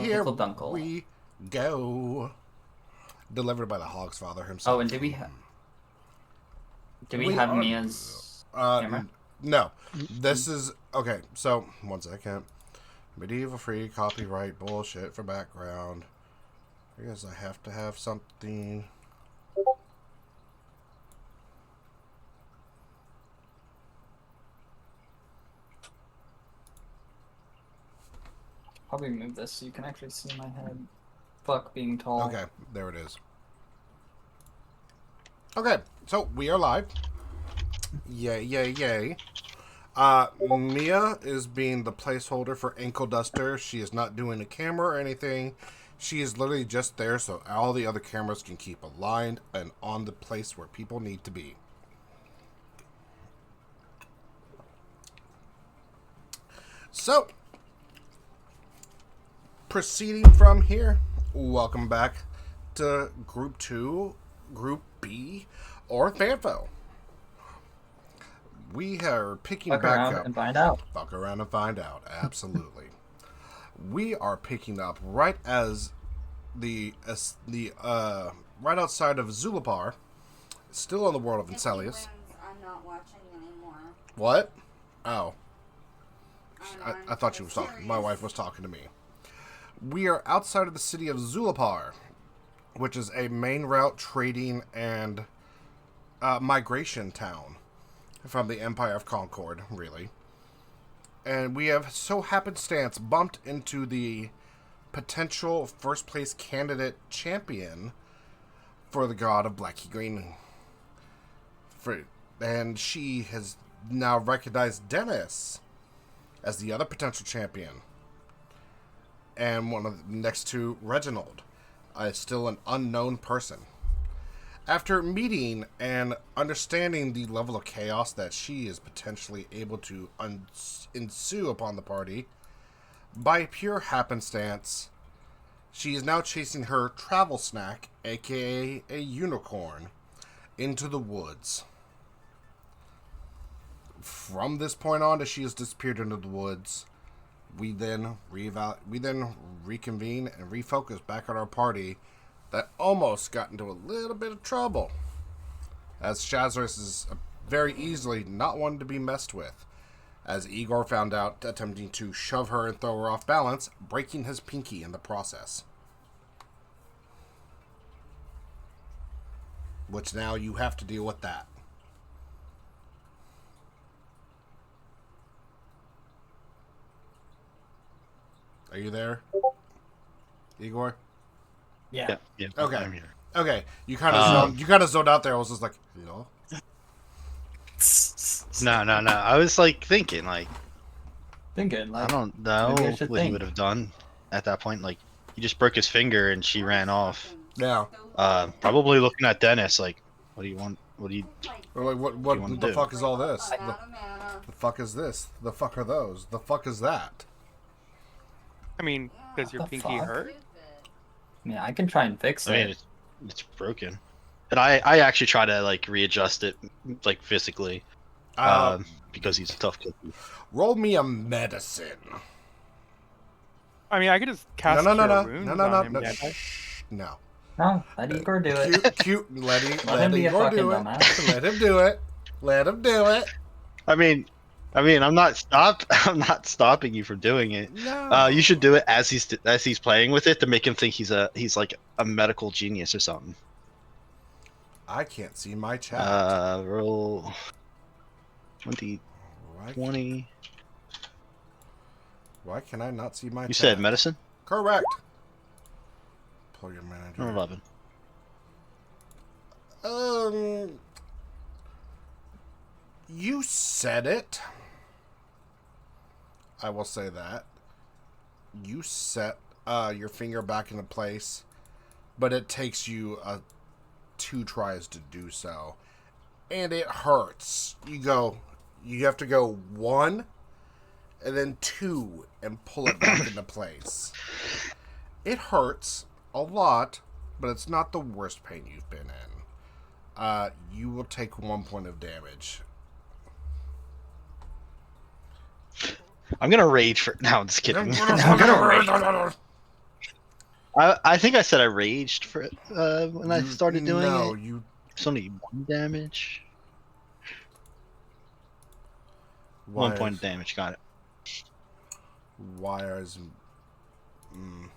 Here Unkle Dunkle. we go. Delivered by the Hog's father himself. Oh, and did we have Mia's camera? No. This is... Okay, so, one second. Medieval free copyright bullshit for background. I guess I have to have something... Probably move this so you can actually see my head. Fuck being tall. Okay, there it is. Okay, so we are live. Yay, yay, yay. Mia is being the placeholder for Ankle Duster. She is not doing a camera or anything. She is literally just there so all the other cameras can keep aligned and on the place where people need to be. So, proceeding from here, welcome back to Group 2, Group B, or FANFO. We are picking Fuck back around up. and find out. Fuck around and find out. Absolutely. We are picking up right as the right outside of Zulapar, still in the world of Incellius. I'm not watching anymore. What? Oh. I thought she was talking. My wife was talking to me. We are outside of the city of Zulapar, which is a main route trading and migration town from the Empire of Concord, really. And we have so happenstance bumped into the potential first place candidate champion for the god of Blacky Green. And she has now recognized Dennis as the other potential champion. And one of the next to Reginald is still an unknown person. After meeting and understanding the level of chaos that she is potentially able to ensue upon the party, by pure happenstance, she is now chasing her travel snack, aka a unicorn, into the woods. From this point on, as she has disappeared into the woods, we then reconvene and refocus back on our party that almost got into a little bit of trouble, as Shazarus is very easily not one to be messed with, as Igor found out attempting to shove her and throw her off balance, breaking his pinky in the process. Which now you have to deal with that. Are you there, Igor? Yeah. Yeah. Okay. I'm here. Okay. You kind of zoned out there. I was just like, you know. No. I was like thinking, like, Thinking, I like, don't know maybe I what should he think. would have done at that point. Like, he just broke his finger and she ran off. Yeah. Probably looking at Dennis, like, what do you want? What do you? Or like, what you wanna the do? fuck is all this? Out of mana. The fuck is this? The fuck are those? The fuck is that? I mean, does your What the pinky fuck? hurt? Yeah, I can try and fix I mean, it. it's broken. And I actually try to like readjust it, like physically, because he's a tough cookie. Roll me a medicine. I mean, I could just cast No. Cure Wounds on him, No. can't I? Shh, no. No, let Igor do it. Cute. Let him be a Igor fucking do it. dumbass. Let him do it. Let him do it. I mean, I'm not stopping you from doing it. No. You should do it as he's playing with it to make him think he's like a medical genius or something. I can't see my chat. Roll 20, Why, 20. why can I not see my You chat? said medicine? Correct. Pull your manager. Or 11. You said it. I will say that. You set your finger back into place, but it takes you 2 tries to do so. And it hurts. You have to go 1 and then 2 and pull it back into place. It hurts a lot, but it's not the worst pain you've been in. You will take 1 point of damage. I'm gonna rage for. No, I'm just kidding. I'm gonna I think I said I raged for it when I started doing no, it. you. It's only 1 damage. Why 1 point is, of damage. Got it. why is. Mm.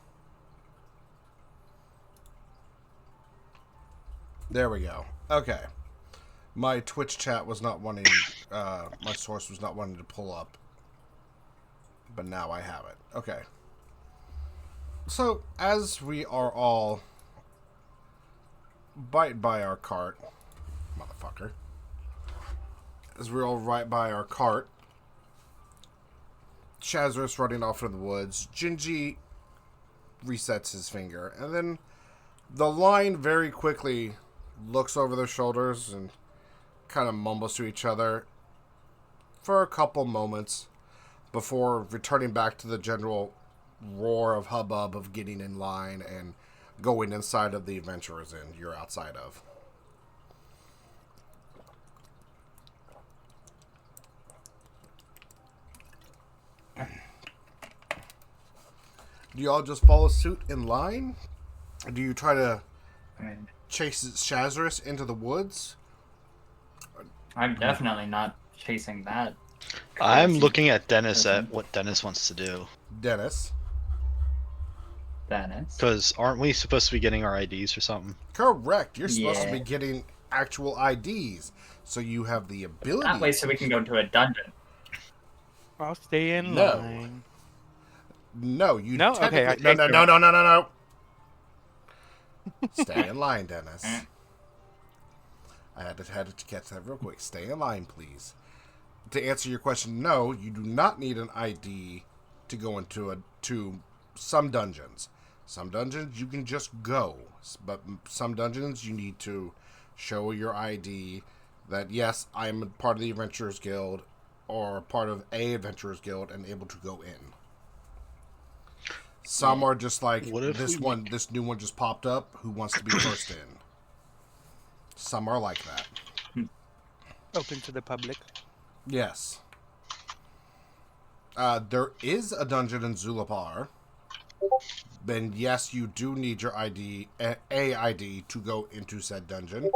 There we go. Okay. My Twitch chat was not wanting. My source was not wanting to pull up. But now I have it. Okay. So, as we are all right by our cart, motherfucker, as we're all right by our cart, Shazarus running off into the woods, Gingie resets his finger, and then the line very quickly looks over their shoulders and kind of mumbles to each other for a couple moments before returning back to the general roar of hubbub of getting in line and going inside of the adventurers inn you're outside of. Do y'all just follow suit in line? Or do you try to chase Shazarus into the woods? I'm definitely not chasing that. I'm crazy looking at Dennis person. at what Dennis wants to do. Dennis. Dennis. Because aren't we supposed to be getting our IDs or something? Correct. You're supposed to Yeah. be getting actual IDs, so you have the ability. That way, so we can go to a dungeon. I'll stay in No. line. No, you No? Okay, technically- I- no. Stay in line, Dennis. I had to catch that real quick. Stay in line, please. To answer your question, no, you do not need an ID to go into to some dungeons. Some dungeons you can just go, but some dungeons you need to show your ID that yes, I am a part of the Adventurers Guild or part of a Adventurers Guild and able to go in. Some are just like What if this we- one. This new one just popped up. Who wants to be first in? Some are like that. Open to the public. Yes. There is a dungeon in Zulapar. Then yes, you do need your ID, a ID to go into said dungeon,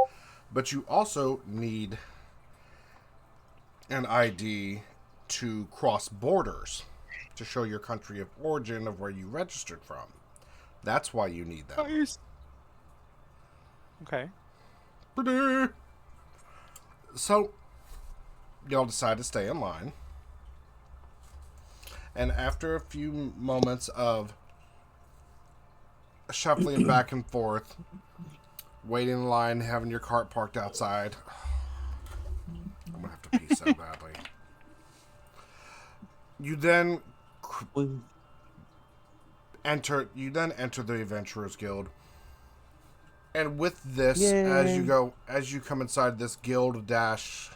but you also need an ID to cross borders to show your country of origin of where you registered from. That's why you need that. Okay. So, y'all decide to stay in line. And after a few moments of shuffling back and forth, waiting in line, having your cart parked outside. I'm going to have to pee so badly. You then enter the Adventurers Guild. And with this, as you come inside this guild dash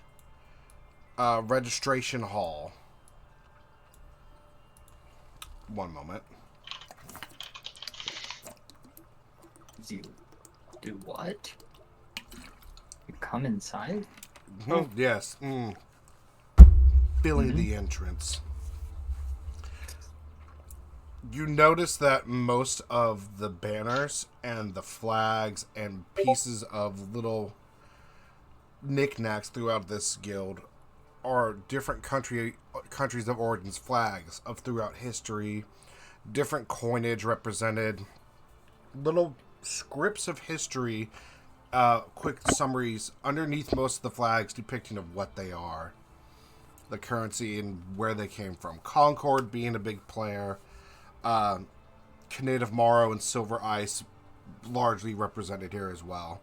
registration hall. One moment. You do what? You come inside? Oh. Yes. Filling the entrance. You notice that most of the banners and the flags and pieces of little knickknacks throughout this guild are different countries of origins flags of throughout history, different coinage represented, little scripts of history, quick summaries underneath most of the flags depicting of what they are, the currency and where they came from. Concord being a big player, Native Morrow and Silver Ice largely represented here as well.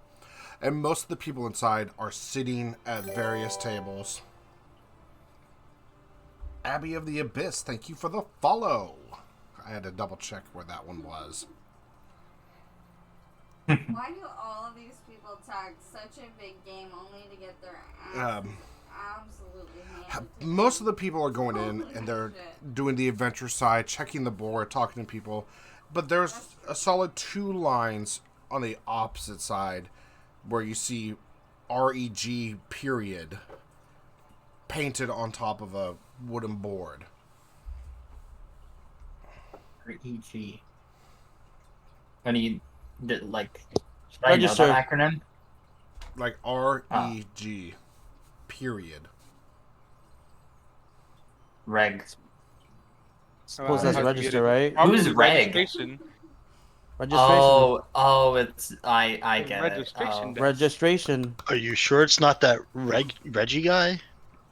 And most of the people inside are sitting at various tables. Abbey of the Abyss, thank you for the follow. I had to double check where that one was. Why do all of these people talk such a big game only to get their ass absolutely handed to Most them? of the people are going in Holy and they're shit. doing the adventure side, checking the board, talking to people. But there's a solid 2 lines on the opposite side where you see REG period painted on top of a wooden board. REG. Any, like, should I know Register. that acronym? Like REG. Period. Reg. Suppose that's how to get register, it. right? Probably Who's reg? registration. Registration. It's I get Registration it. desk. Registration. Are you sure it's not that Reggie guy?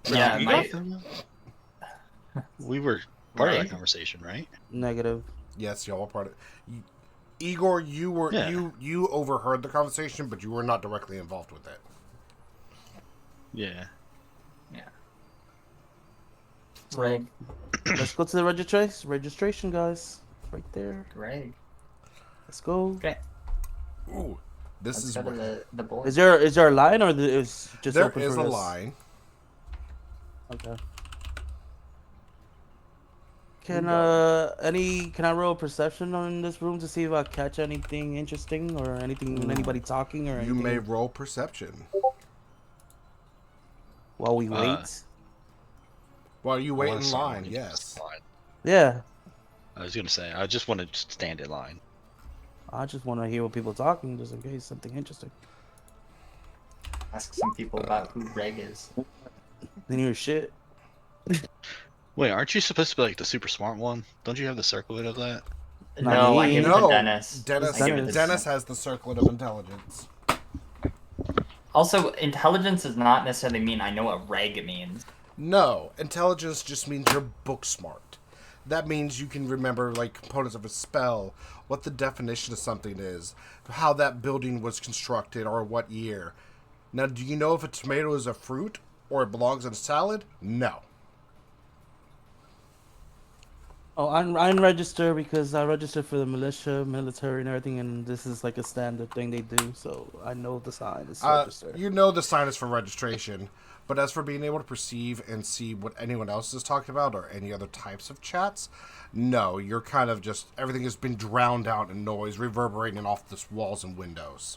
Yeah, Igor? my, We were part of Right? that conversation, right? Negative. Yes, y'all are part of. Igor, you were Yeah. you overheard the conversation, but you were not directly involved with it. Yeah. Reg. Let's go to the registration, guys. Right there. Reg. Let's go. Okay. Ooh, this Let's is go to where the board. Is there a line or is just there open is for a us? line. Okay. Can I roll perception on this room to see if I catch anything interesting or anything anybody talking or You anything may roll perception while we wait? while you wait I wanna in see line. when Yes. Yeah. I was gonna say, I just want to stand in line. I just want to hear what people talking just in case something interesting. Ask some people about who Reg is. Then you're shit. Wait, aren't you supposed to be like the super smart one? Don't you have the circlet of that? Not No, I me. give it No, to Dennis. Dennis. I give it to Dennis has the circlet of intelligence. Also, intelligence does not necessarily mean I know what Reg means. No, intelligence just means you're book smart. That means you can remember like components of a spell, what the definition of something is, how that building was constructed, or what year. Now, do you know if a tomato is a fruit or it belongs in a salad? No. Oh, I'm registered because I registered for the militia, military, and everything, and this is like a standard thing they do. So I know the sign is registered. You know the sign is for registration, but as for being able to perceive and see what anyone else is talking about or any other types of chats, no, you're kind of just, everything has been drowned out in noise, reverberating off the walls and windows.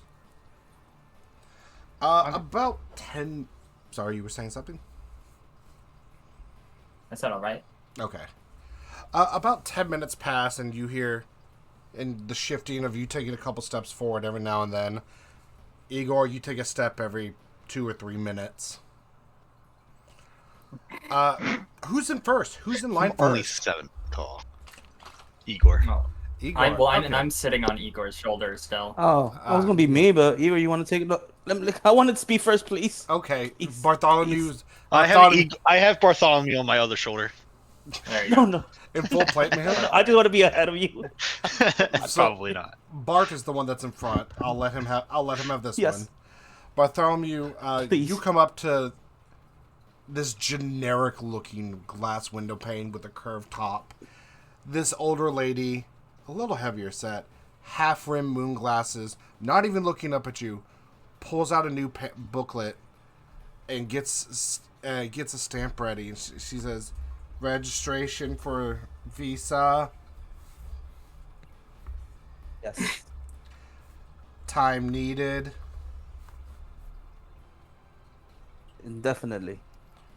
About 10... Sorry, you were saying something? Is that alright? Okay. About 10 minutes pass, and you hear, in the shifting of you taking a couple steps forward every now and then. Igor, you take a step every 2 or 3 minutes. Who's in first? Who's in line I'm only first? 7 tall. No. Igor. Igor. And okay. I'm sitting on Igor's shoulder still. Oh, I was gonna be me, but Igor, you want to take it? I wanted to speak first, please. Okay, Please. Bartholomew's... I have Bartholomew on my other shoulder. There you go. No, in full plate mail. I just want to be ahead of you. Probably not. Bart is the one that's in front. I'll let him have this Yes. one. Bartholomew, Please. you come up to this generic looking glass window pane with a curved top. This older lady, a little heavier set, half rim moon glasses, not even looking up at you, pulls out a new booklet and gets a stamp ready. And she says, "Registration for visa. Yes. Time needed. Indefinitely.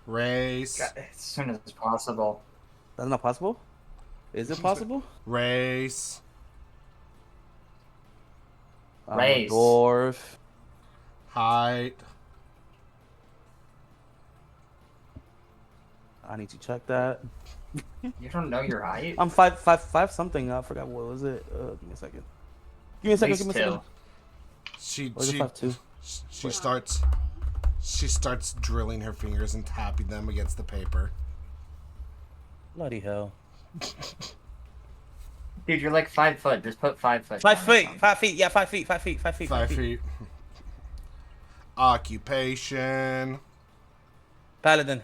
Race. As soon as possible. That's not possible. Is it possible? Race. I'm Race. a dwarf. Height. I need to check that. You don't know your height? I'm five something. I forgot what was it. Give me a second. Give me a second. At Give me least a second. two. Or is it 5'2"? She starts drilling her fingers and tapping them against the paper. Bloody hell. Dude, you're like 5 foot. Just put 5 foot. 5 feet. 5 feet. Yeah, 5 feet. 5 feet. 5 feet. 5 feet. Occupation. Paladin.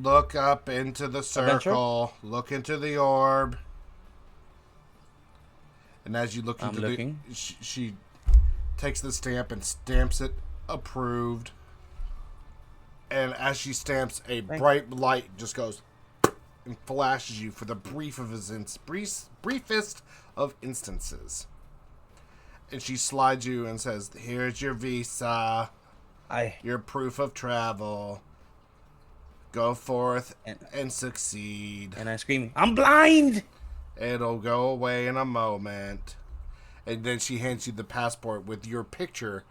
Look up into the circle. Look into the orb. And as you look I'm into looking. she takes the stamp and stamps it approved. And as she stamps, a bright light just goes and flashes you for the briefest of instances. And she slides you and says, "Here's your visa. Your proof of travel. Go forth and succeed." And I scream, "I'm blind!" It'll go away in a moment. And then she hands you the passport with your picture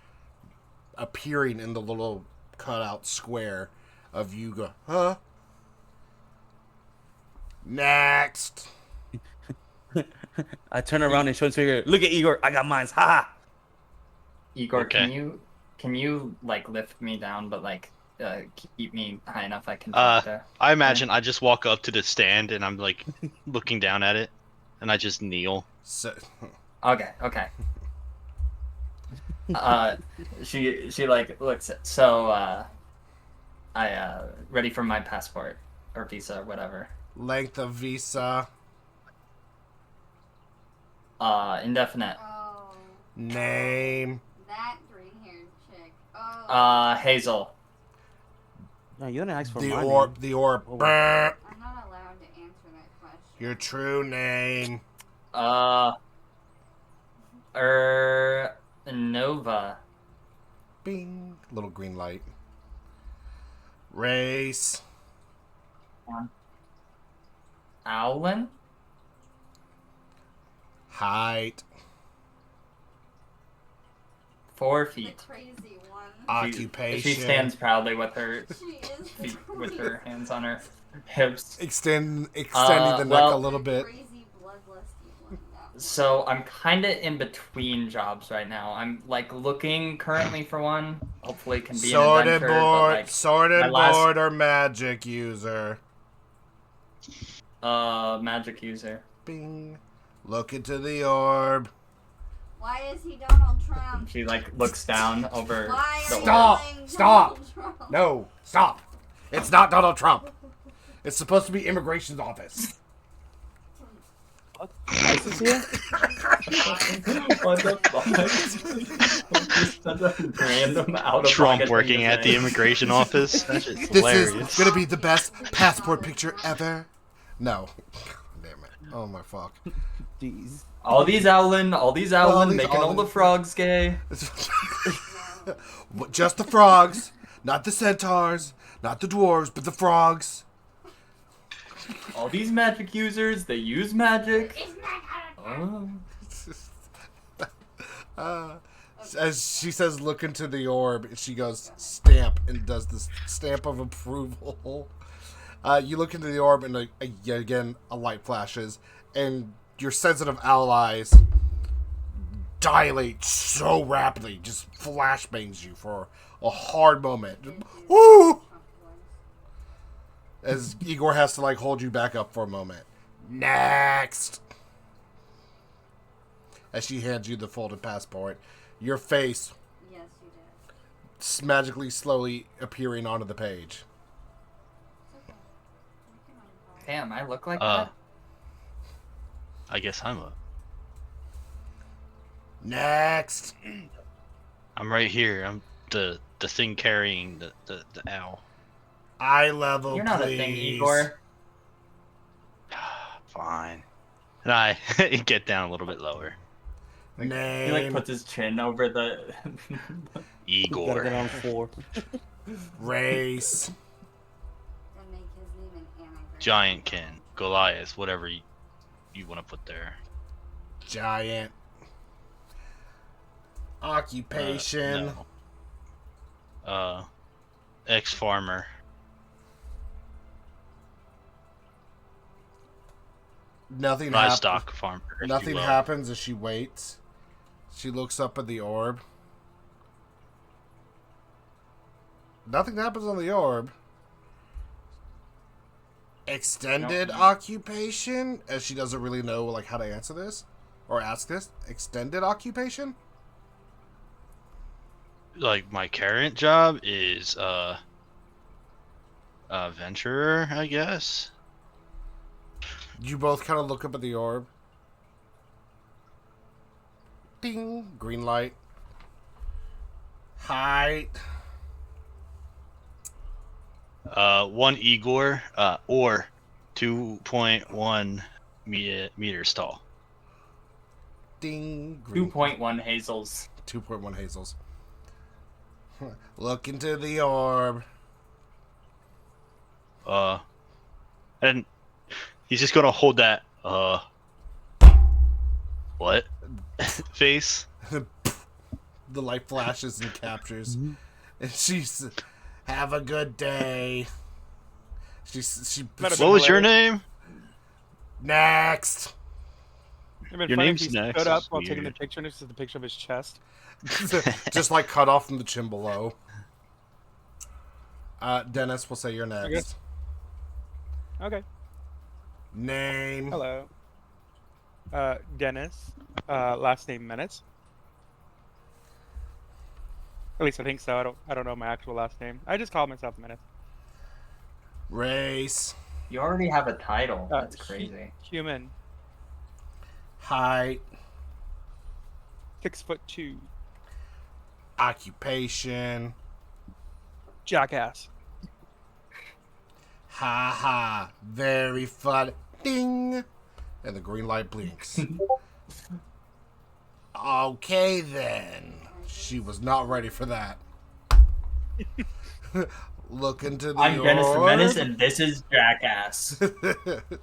appearing in the little cutout square of you. Go, huh? Next. I turn around and show his figure. Look at Igor. I got mines. Ha! Igor, Okay. can you like lift me down, but like keep me high enough I can talk there? I imagine I just walk up to the stand and I'm like looking down at it, and I just kneel. So, Okay. She like looks at, so I ready for my passport or visa or whatever. length of visa. Indefinite. Oh, Name. that green-haired chick. Oh. Hazel. No, you didn't ask for The my orb. name. The orb. Oh. Brr. I'm not allowed to answer that question. Your true name. Nova. Bing. Little green light. Race. Owlin. Height. 4 The feet. crazy one. Occupation. She stands proudly with her She is feet, with crazy. her hands on her hips. Extending the neck well- a little bit. Crazy bloodlusty one. No. So I'm kind of in between jobs right now. I'm like looking currently for one. Hopefully, it can be an Sorted adventure. But, board. like, Sorted my last- board or magic user. magic user. Bing. Look into the orb. Why is he Donald Trump? She like looks down over Why the are you Stop! playing Stop! Donald Trump? No, stop. It's not Donald Trump. It's supposed to be immigration's office. ISIS here? What the fuck? Such a random out of Trump working at the immigration office. That shit's This hilarious. is gonna be the best passport picture ever. No. Damn it. Oh my fuck. Jeez. All these Owlin these making all the Owlin. frogs gay. Just the frogs, not the centaurs, not the dwarves, but the frogs. All these magic users, they use magic. It's not Donald Oh. As she says, look into the orb, she goes, stamp, and does this stamp of approval. You look into the orb, and again, a light flashes, and your sensitive allies dilate so rapidly, just flashbangs you for a hard moment. Woo! As Igor has to hold you back up for a moment. Next! As she hands you the folded passport, your face Yes, you did. magically slowly appearing onto the page. It's okay. We can unpause. Damn, I look like that. I guess I'm Next! I'm right here. I'm the thing carrying the owl. Eye level, You're not please. a thing, Igor. Fine. And I get down a little bit lower. Name. He like puts his chin over the. Gotta Igor. get on 4. Race. And make his name an anagram. Giantkin. Goliath. Whatever you want to put there. Giant. Occupation. No. Ex-farmer. Nothing happens. Livestock farmer. if you Nothing will. happens as she waits. She looks up at the orb. Nothing happens on the orb. Extended occupation? As she doesn't really know how to answer this. Or ask this. Extended occupation? Like my current job is venturer, I guess. You both kind of look up at the orb. Ding. Green light. Height. 1 Igor, or 2.1 meters tall. Ding. Green. 2.1 Hazels. 2.1 Hazels. Look into the orb. And he's just gonna hold that What? Face? The light flashes and captures. And she's, have a good day. What was your name? Next. It'd been Your funny if name's he next. stood up That's while taking the weird. picture, and this is the picture of his chest. Just like cut off from the chin below. Dennis, we'll say you're next. Okay. Name. Hello. Dennis. Last name Menace. At least I think so. I don't know my actual last name. I just call myself Menace. Race. You already have a title. That's crazy. Human. Height. 6'2". Occupation. Jackass. Ha ha. Very fun. Ding. And the green light blinks. Okay then. She was not ready for that. Look into the I'm Dennis the orb. Menace, and this is Jackass.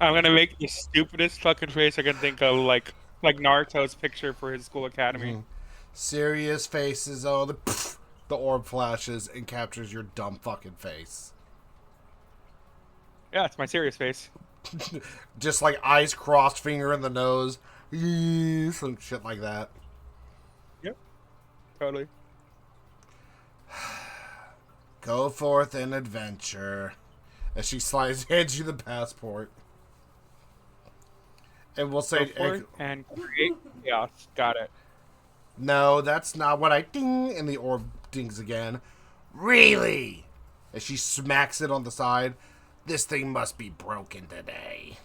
I'm gonna make the stupidest fucking face I can think of, like Naruto's picture for his school academy. Serious faces. Oh, the orb flashes and captures your dumb fucking face. Yeah, it's my serious face. Just like eyes crossed, finger in the nose. Some shit like that. Yep. Totally. Go forth and adventure. As she hands you the passport. And we'll say... Go for it and create chaos. Got it. No, that's not what I ding. And the orb dings again. Really? As she smacks it on the side. This thing must be broken today.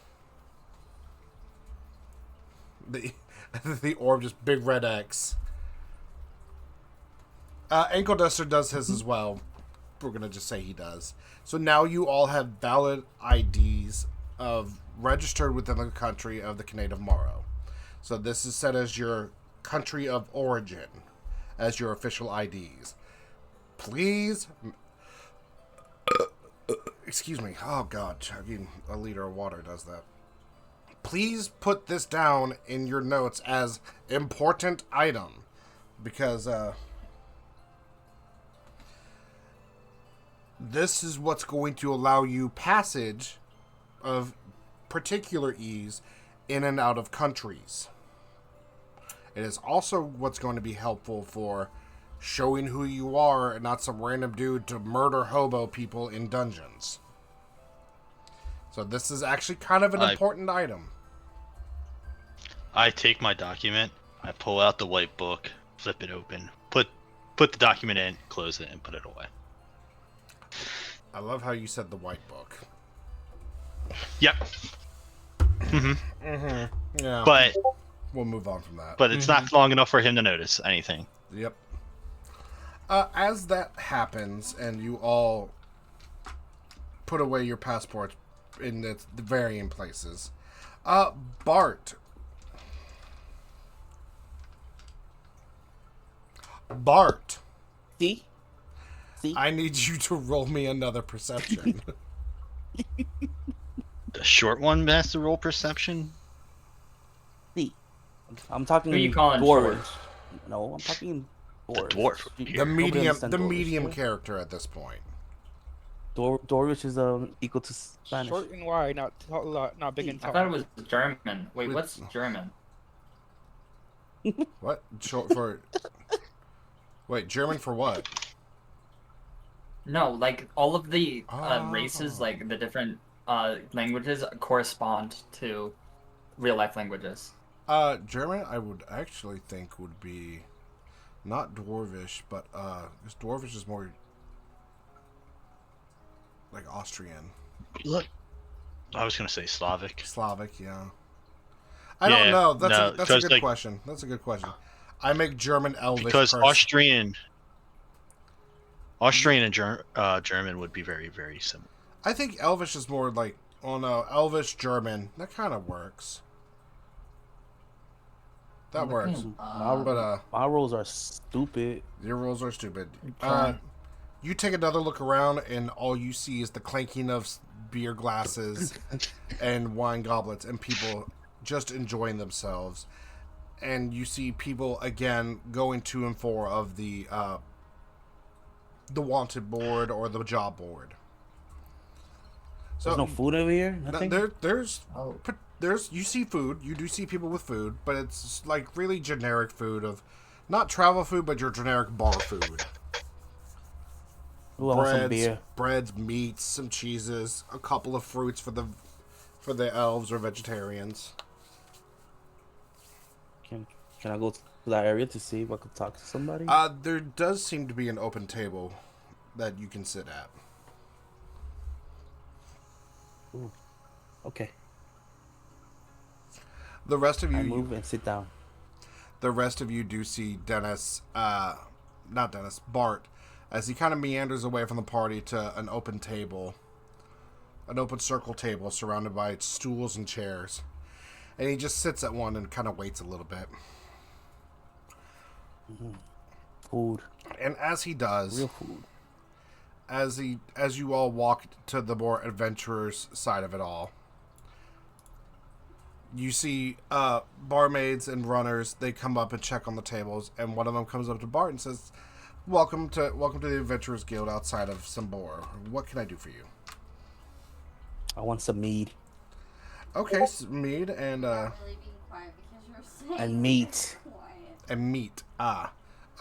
The orb just big red X. Ankle Duster does his as well. We're going to just say he does. So now you all have valid IDs of registered within the country of the Canade of Morrow. So this is set as your country of origin, as your official IDs. Please... excuse me. Oh, God. Chugging a liter of water does that. Please put this down in your notes as important item. Because, this is what's going to allow you passage of particular ease in and out of countries. It is also what's going to be helpful for showing who you are and not some random dude to murder hobo people in dungeons. So this is actually kind of an important item. I take my document, I pull out the white book, flip it open, put the document in, close it, and put it away. I love how you said the white book. Yep. Yeah. But we'll move on from that. But it's not long enough for him to notice anything. Yep. As that happens, and you all put away your passports in the varying places, Bart. See? I need you to roll me another perception. The short one has to roll perception? See? I'm talking Who you calling dwarves. short? No, I'm talking The dwarves. dwarf. the medium understand medium dwarves. character at this point. Dwarvish is equal to Spanish. Short and wide, not big and I tall. thought it was German. Wait, what's German? What? Short for... Wait, German for what? No, like all of the races, Oh. like the different languages correspond to real life languages. German, I would actually think would be not dwarvish, but because dwarvish is more like Austrian, Look, I was gonna say Slavic. Slavic, yeah. I don't know. That's a good 'cause, like, question. That's a good question. I make German Elvish Because person. Austrian and German would be very, very similar. I think Elvish is more like, oh no, Elvish German. That kind of works. That works. But My rolls are stupid. your rules are stupid. Okay. You take another look around, and all you see is the clanking of beer glasses and wine goblets, and people just enjoying themselves. and you see people again going to and fro of the wanted board or the job board. So There's no food over here. Nothing. There's you see food. You do see people with food, but it's like really generic food of not travel food, but your generic bar food. Ooh, I want some beer. Breads, meats, some cheeses, a couple of fruits for the elves or vegetarians. Can I go to that area to see if I could talk to somebody? There does seem to be an open table that you can sit at. Ooh. Okay. The rest of you I move and sit down. The rest of you do see Bart, as he kind of meanders away from the party to an open table, an open circle table surrounded by stools and chairs. And he just sits at one and kind of waits a little bit. Mm-hmm. Food. And as he does, real food. As you all walk to the more adventurers side of it all, you see barmaids and runners. They come up and check on the tables, and one of them comes up to Bart and says, Welcome to the Adventurers Guild outside of Sambor. What can I do for you?" I want some mead. Okay, mead and Really being quiet because you're saying and meat. quiet. and meat.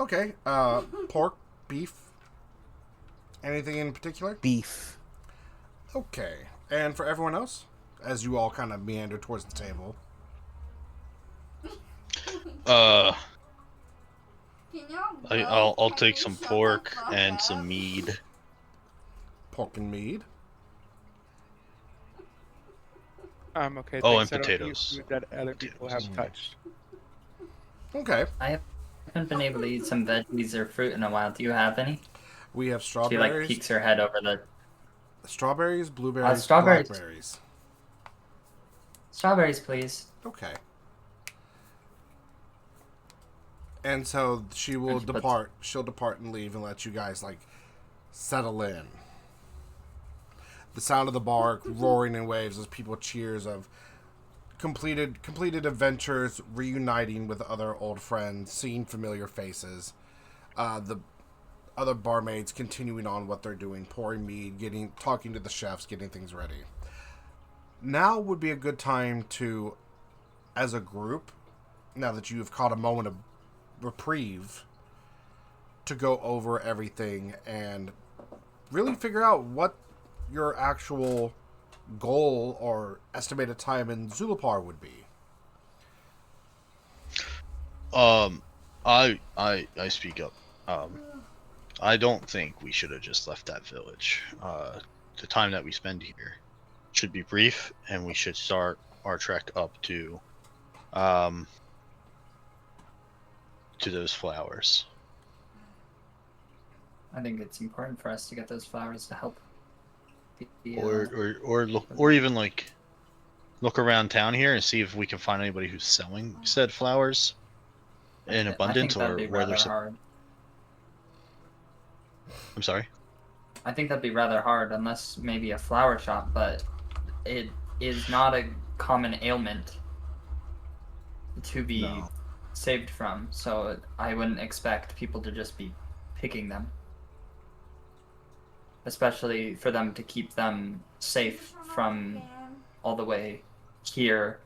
Okay. Pork, beef. Anything in particular? Beef. Okay. And for everyone else, as you all kind of meander towards the table. I'll take some pork and some mead. Pork and mead. Okay. Oh, thanks. and I don't eat potatoes. food that other people have touched. Okay. I haven't been able to eat some veggies or fruit in a while. Do you have any? We have She strawberries. peeks her head over the Strawberries, blueberries, strawberries. blackberries. strawberries, please. Okay. And so she will And she puts- depart. She'll depart and leave and let you guys settle in. The sound of the bar roaring in waves as people cheers of completed adventures, reuniting with other old friends, seeing familiar faces. The other barmaids continuing on what they're doing, pouring mead, talking to the chefs, getting things ready. Now would be a good time to, as a group, now that you've caught a moment of reprieve, to go over everything and really figure out what your actual goal or estimated time in Zulapar would be. I speak up. I don't think we should have just left that village. The time that we spend here should be brief, and we should start our trek up to those flowers. I think it's important for us to get those flowers to help. Or even look around town here and see if we can find anybody who's selling said flowers in abundance, I think or that'd be where rather there's. hard. I'm sorry. I think that'd be rather hard, unless maybe a flower shop, but it is not a common ailment to be saved from, so I wouldn't expect people to just be picking them. Especially for them to keep them safe from all the way here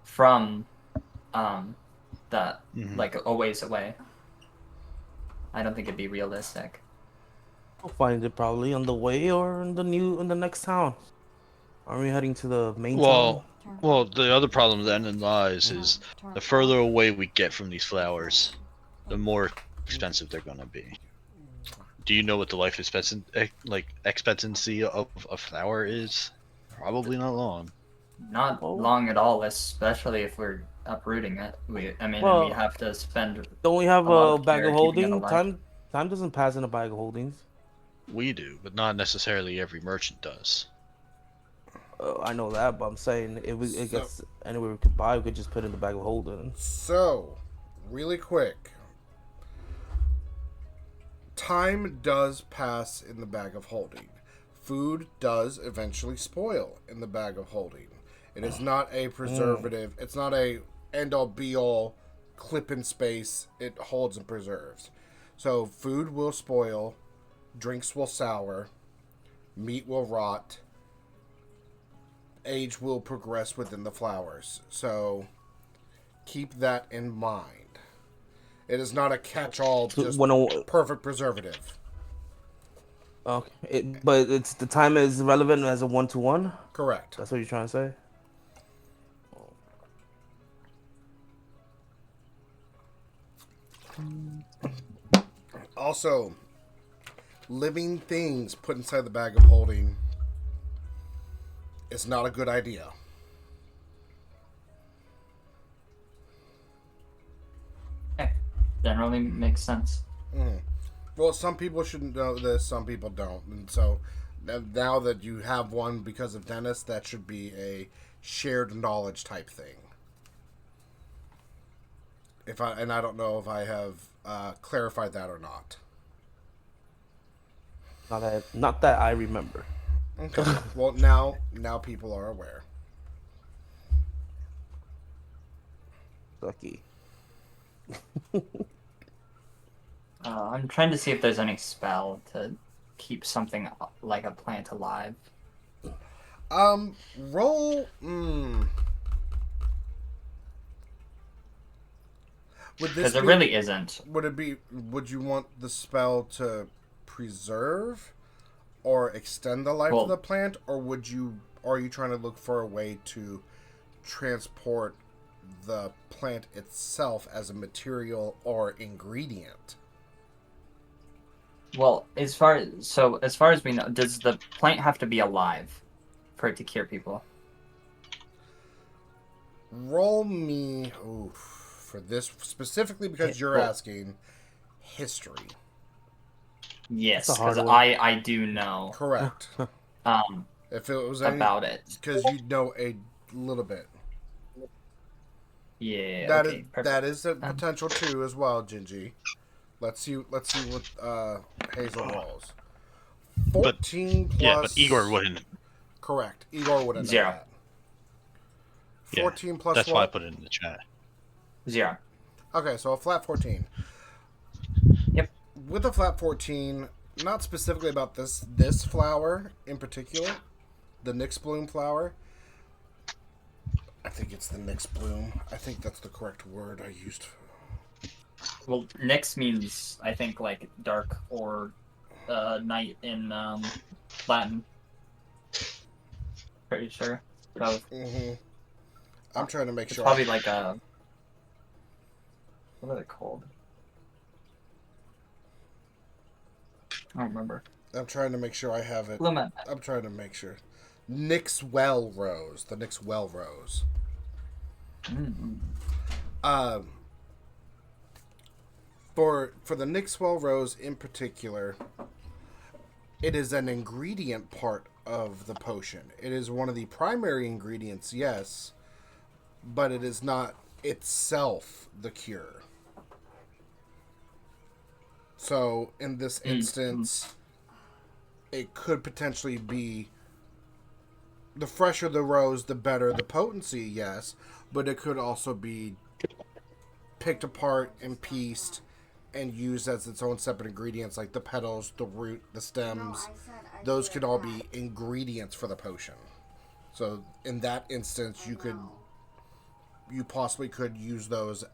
from that a ways away. I don't think it'd be realistic. We'll find it probably on the way or in the next town. Are we heading to the main town? Well, the other problem then lies is the further away we get from these flowers, the more expensive they're gonna be. Do you know what the life expectancy of a flower is? Probably not long. Not long at all, especially if we're uprooting it. We have to spend. Don't we have lot a of bag care of keeping it holding? alive. Time doesn't pass in a bag of holdings. We do, but not necessarily every merchant does. I know that, but I'm saying if it gets anywhere we could buy, we could just put it in the bag of holding. So, really quick. Time does pass in the bag of holding. Food does eventually spoil in the bag of holding. It is not a preservative. It's not a end-all be-all clip in space it holds and preserves. So food will spoil, drinks will sour, meat will rot, age will progress within the flowers. So keep that in mind. It is not a catch-all, just perfect preservative. Okay, but it's the time is relevant as a 1-to-1. Correct. That's what you're trying to say. Also, living things put inside the bag of holding is not a good idea. Generally makes sense. Well, some people should know this, some people don't. And so now that you have one because of Dennis, that should be a shared knowledge type thing. I don't know if I have clarified that or not. Not that I remember. Okay. Well, now people are aware. Lucky. I'm trying to see if there's any spell to keep something like a plant alive. Roll. Because there really isn't. Would you want the spell to preserve or extend the life of the plant, or are you trying to look for a way to transport the plant itself as a material or ingredient? Well, as far as we know, does the plant have to be alive for it to cure people? Roll me for this specifically because you're asking history. Yes, because I do know. Correct. If it was about it, because you know a little bit. Yeah. That is a potential too as well, Gingie. Let's see what Hazel rolls. 14 plus. Yeah, but Igor wouldn't. Correct. Igor wouldn't. 0. Know that. 14 plus. That's what? why I put it in the chat. 0. Okay, so a flat 14. Yep. With a flat 14, not specifically about this flower in particular, the Nyx bloom flower. I think it's the Nyx bloom. I think that's the correct word I used. Well, Nyx means, I think, like dark or night in Latin. Pretty sure. Both. I'm trying to make sure. Probably like a. What are they called? I don't remember. I'm trying to make sure I have it. Lumen. I'm trying to make sure. Nyx well rose. The Nyx well rose. For the Nyxwell Rose in particular, it is an ingredient part of the potion. It is one of the primary ingredients, yes, but it is not itself the cure. So, in this instance, it could potentially be the fresher the rose, the better the potency, yes, but it could also be picked apart and pieced and used as its own separate ingredients, like the petals, the root, the stems. Those could all be ingredients for the potion. So in that instance, you possibly could use those,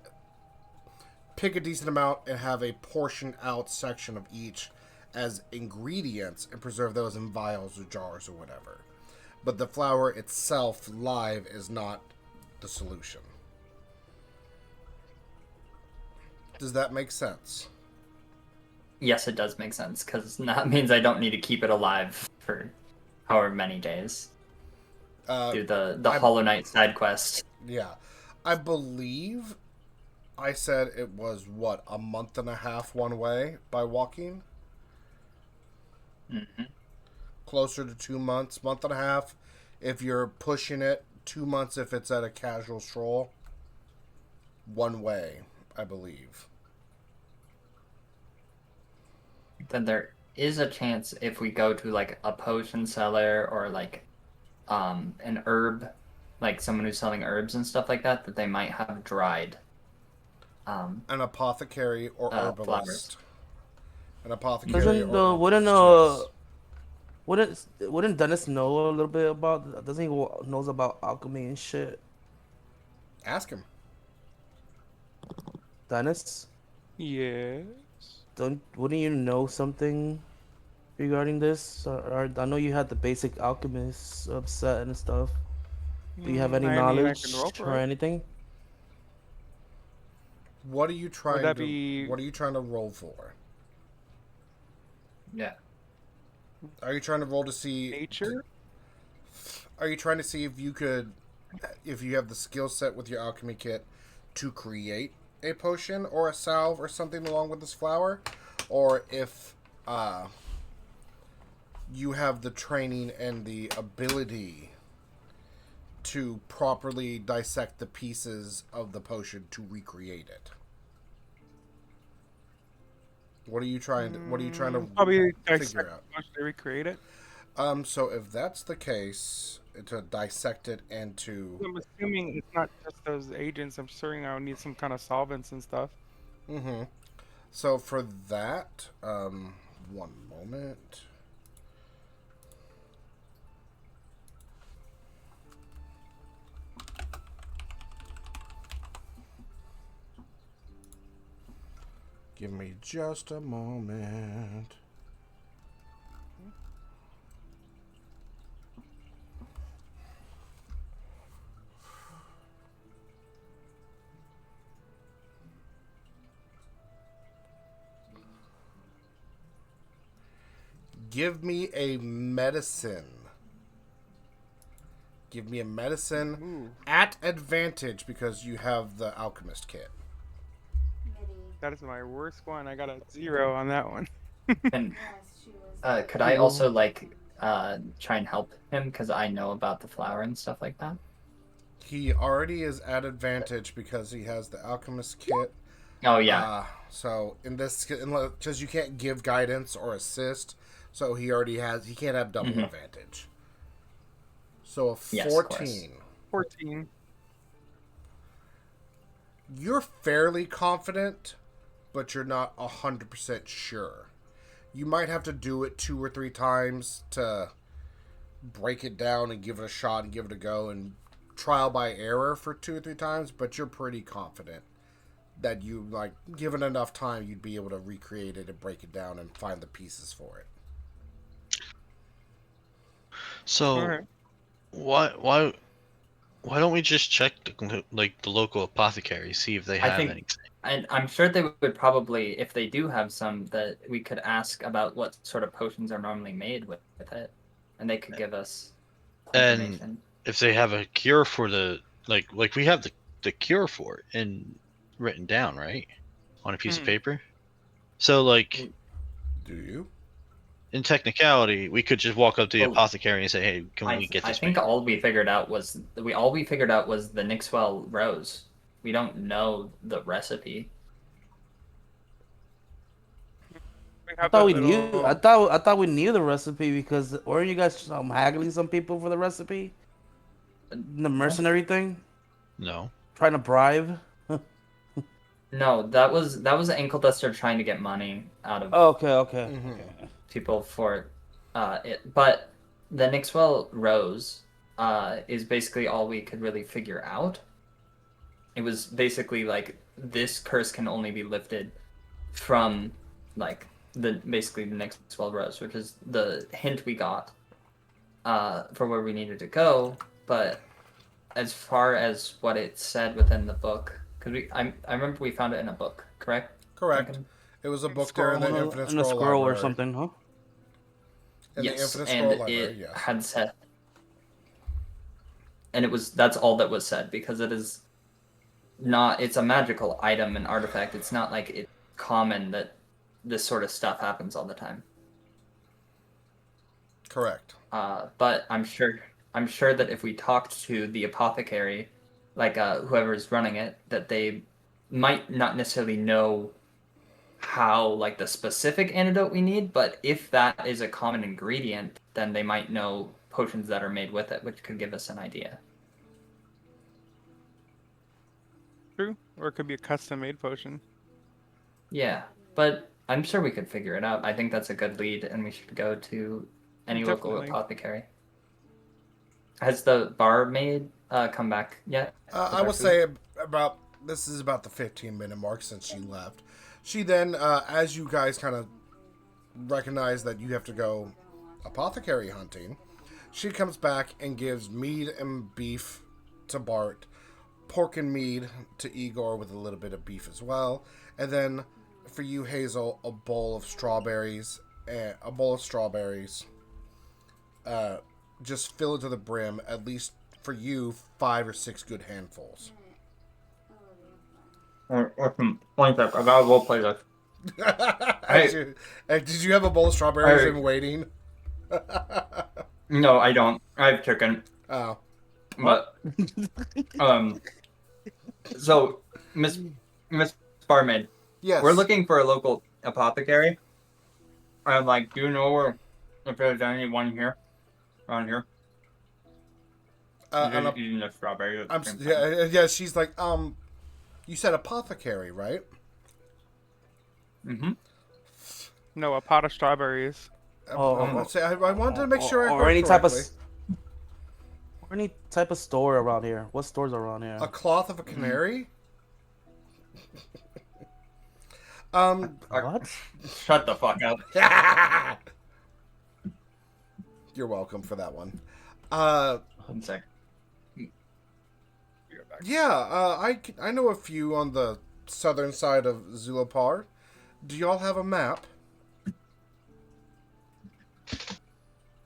pick a decent amount and have a portion out section of each as ingredients and preserve those in vials or jars or whatever. But the flower itself live is not the solution. Does that make sense? Yes, it does make sense, because that means I don't need to keep it alive for however many days. Do the Hollow Knight side quest. Yeah. I believe I said it was, what, a month and a half one way by walking? Closer to 2 months, month and a half if you're pushing it, 2 months if it's at a casual stroll. One way, I believe. Then there is a chance if we go to like a potion seller or like an herb, like someone who's selling herbs and stuff like that, that they might have dried. An apothecary or herbalist. flowers. An apothecary Doesn't or wouldn't herbalist. wouldn't Dennis know a little bit about? Doesn't he knows about alchemy and shit? Ask him. Dennis, Yes. wouldn't you know something regarding this? Or I know you had the basic alchemist set and stuff. Do you have any I mean, I can knowledge roll for or it. anything? What are you trying that to? be- What are you trying to roll for? Yeah. Are you trying to roll to see? Nature? Are you trying to see if you could, if you have the skill set with your alchemy kit, to create a potion or a salve or something along with this flower, or if you have the training and the ability to properly dissect the pieces of the potion to recreate it? What are you trying to? What are you trying to Probably figure out? to recreate it. So if that's the case, to dissect it and to I'm assuming it's not just those agents. I'm assuming I would need some kind of solvents and stuff. Mm-hmm. So for that, one moment. Give me just a moment. Give me a medicine. Give me a medicine Ooh, at advantage because you have the alchemist kit. Midi. that is my worst one. I got a 0 on that one. And Yes, she was. could I also like try and help him because I know about the flower and stuff like that? He already is at advantage because he has the alchemist kit. Oh yeah. So in this, because you can't give guidance or assist, so he already has. He can't have double Mhm. advantage. So a Yes, of course. 14. 14. You're fairly confident, but you're not 100% sure. You might have to do it 2 or 3 times to break it down and give it a shot and give it a go and trial by error for 2 or 3 times, but you're pretty confident that you, like, given enough time, you'd be able to recreate it and break it down and find the pieces for it. So Alright. why don't we just check the local apothecary, see if they I have think- anything? And I'm sure they would probably, if they do have some, that we could ask about what sort of potions are normally made with it, and they could give us And information. if they have a cure for the like we have the cure for it and written down, right? On a piece of Mhm. paper. So like Do you? in technicality, we could just walk up to the Well, apothecary and say, "Hey, can we get I this think made?" all we figured out was the Nixwell rose. We don't know the recipe. We I have thought that we knew. little- I thought we knew the recipe because weren't you guys haggling some people for the recipe? The mercenary thing, No. trying to bribe. No, that was Ankle Duster trying to get money out of Oh, okay. Mhm. Okay. people for it. But the Nixwell rose is basically all we could really figure out. It was basically like this curse can only be lifted from like basically the Nixwell rose, which is the hint we got for where we needed to go. But as far as what it said within the book, because I remember we found it in a book, correct? Correct. Duncan? It was a book there in the Infinite In a Scroll scroll or Library. something, huh? In the Yes, Infinite and Scroll Library, it yes. had said, and that's all that was said because it is not. It's a magical item and artifact. It's not like it's common that this sort of stuff happens all the time. Correct. But I'm sure that if we talked to the apothecary, like whoever's running it, that they might not necessarily know how like the specific antidote we need, but if that is a common ingredient, then they might know potions that are made with it, which could give us an idea. True. Or it could be a custom-made potion. Yeah, but I'm sure we could figure it out. I think that's a good lead, and we should go to any local Definitely. apothecary. Has the barmaid come back yet? with I our will food? say this is about the 15-minute mark since she left. She then, as you guys kind of recognize that you have to go apothecary hunting, she comes back and gives mead and beef to Bart, pork and mead to Igor with a little bit of beef as well, and then for you, Hazel, a bowl of strawberries. Just fill it to the brim. At least for you, 5 or 6 good handfuls. One sec, I gotta go play this. Did you have a bowl of strawberries in waiting? No, I don't. I have chicken. Oh. But, so, Miss Barmaid, Yes. we're looking for a local apothecary. I'm like, do you know if there's anyone here? Around here? Eating the strawberry. Yeah, she's like, you said apothecary, right? Mm-hmm. No, a pot of strawberries. I wanted to make sure I or heard any type of correctly. or any type of store around here. What stores are around here? A cloth of a canary? What? Shut the fuck up. You're welcome for that one. 1 sec. Yeah, I know a few on the southern side of Zulapar. Do y'all have a map?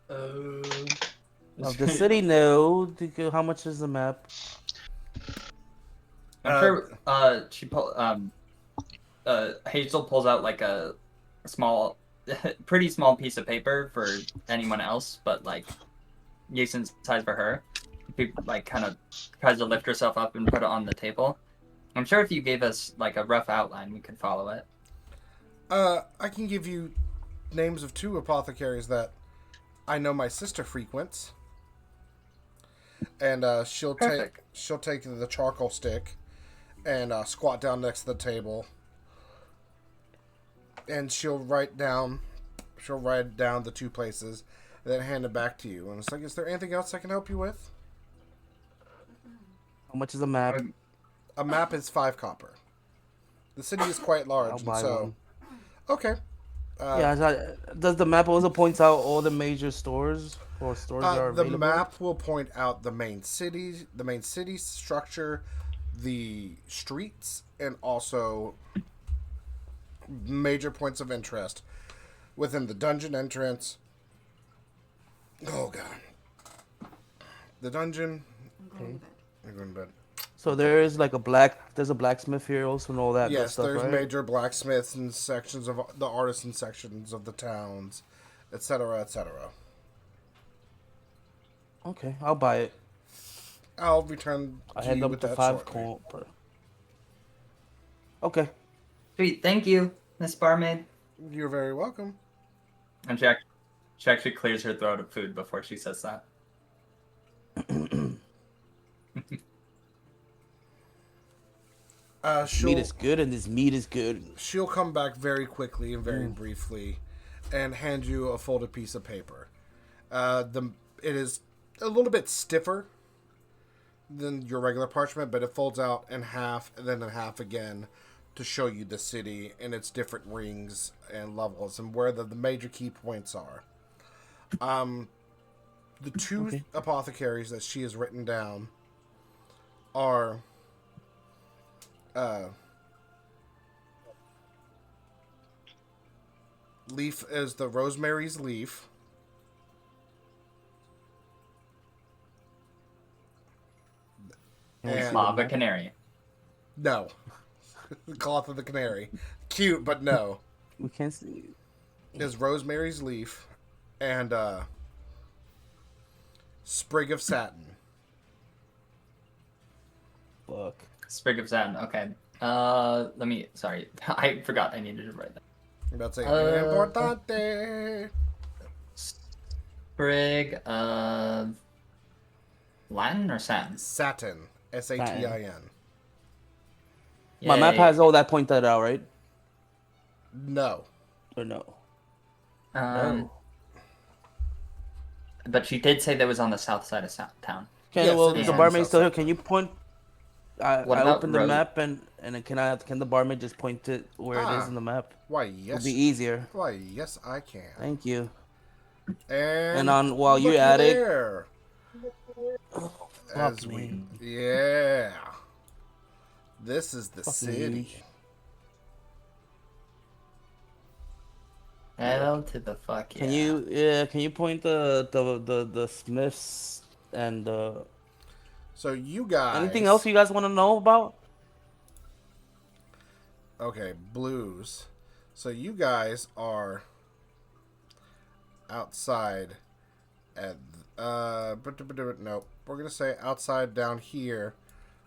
Of the city, no. How much is the map? I'm sure Hazel pulls out like a small, pretty small piece of paper for anyone else, but like decent size for her. Like kind of tries to lift herself up and put it on the table. I'm sure if you gave us like a rough outline, we could follow it. I can give you names of 2 apothecaries that I know my sister frequents. And she'll take the charcoal stick and squat down next to the table, and she'll write down the 2 places, and then hand it back to you. And it's like, is there anything else I can help you with? How much is a map? A map is 5 copper. The city is quite large, I'll and buy so one. okay. Does the map also point out all the major stores or stores that are The available? map will point out the main city structure, the streets, and also major points of interest within the dungeon entrance. Oh god, the dungeon. I'm going to bed. So there's like there's a blacksmith here also and all that good Yes, stuff, there's right? major blacksmiths and sections of the artisan sections of the towns, etc., etc. Okay, I'll buy it. I'll return I to head you up with to that 5 shortly. coin. Okay. Sweet, thank you, Miss Barmaid. You're very welcome. And she actually clears her throat of food before she says that. Meat is good, and this meat is good. She'll come back very quickly and very briefly and hand you a folded piece of paper. It is a little bit stiffer than your regular parchment, but it folds out in half and then in half again to show you the city and its different rings and levels and where the major key points are. The 2 apothecaries that she has written down are Leaf is the Rosemary's Leaf. And Lava Canary. no. The Cloth of the Canary. Cute, but no. We can't see. Is Rosemary's Leaf and Sprig of Satin. Fuck. Sprig of Satin. Okay. Sorry, I forgot. I needed to write that. That's importante. Sprig of Latin or satin? Satin. Satin. My map has all that pointed out, right? No. Or no? Um, But she did say that was on the south side of town. Okay, Yes, well, it is the on the barmaid's south still here. side. Can you point? I What about opened the road? map and can the barmaid just point it where it is in the map? Why, It'll yes. be easier. Why, yes, I can. Thank you. And on while you looky at it, there. fuck As me. yeah. This is the Fucking city. huge. Hell to the fuck yeah. Can you point the Smiths and So you guys. anything else you guys want to know about? Okay, blues. So you guys are outside at no, we're gonna say outside down here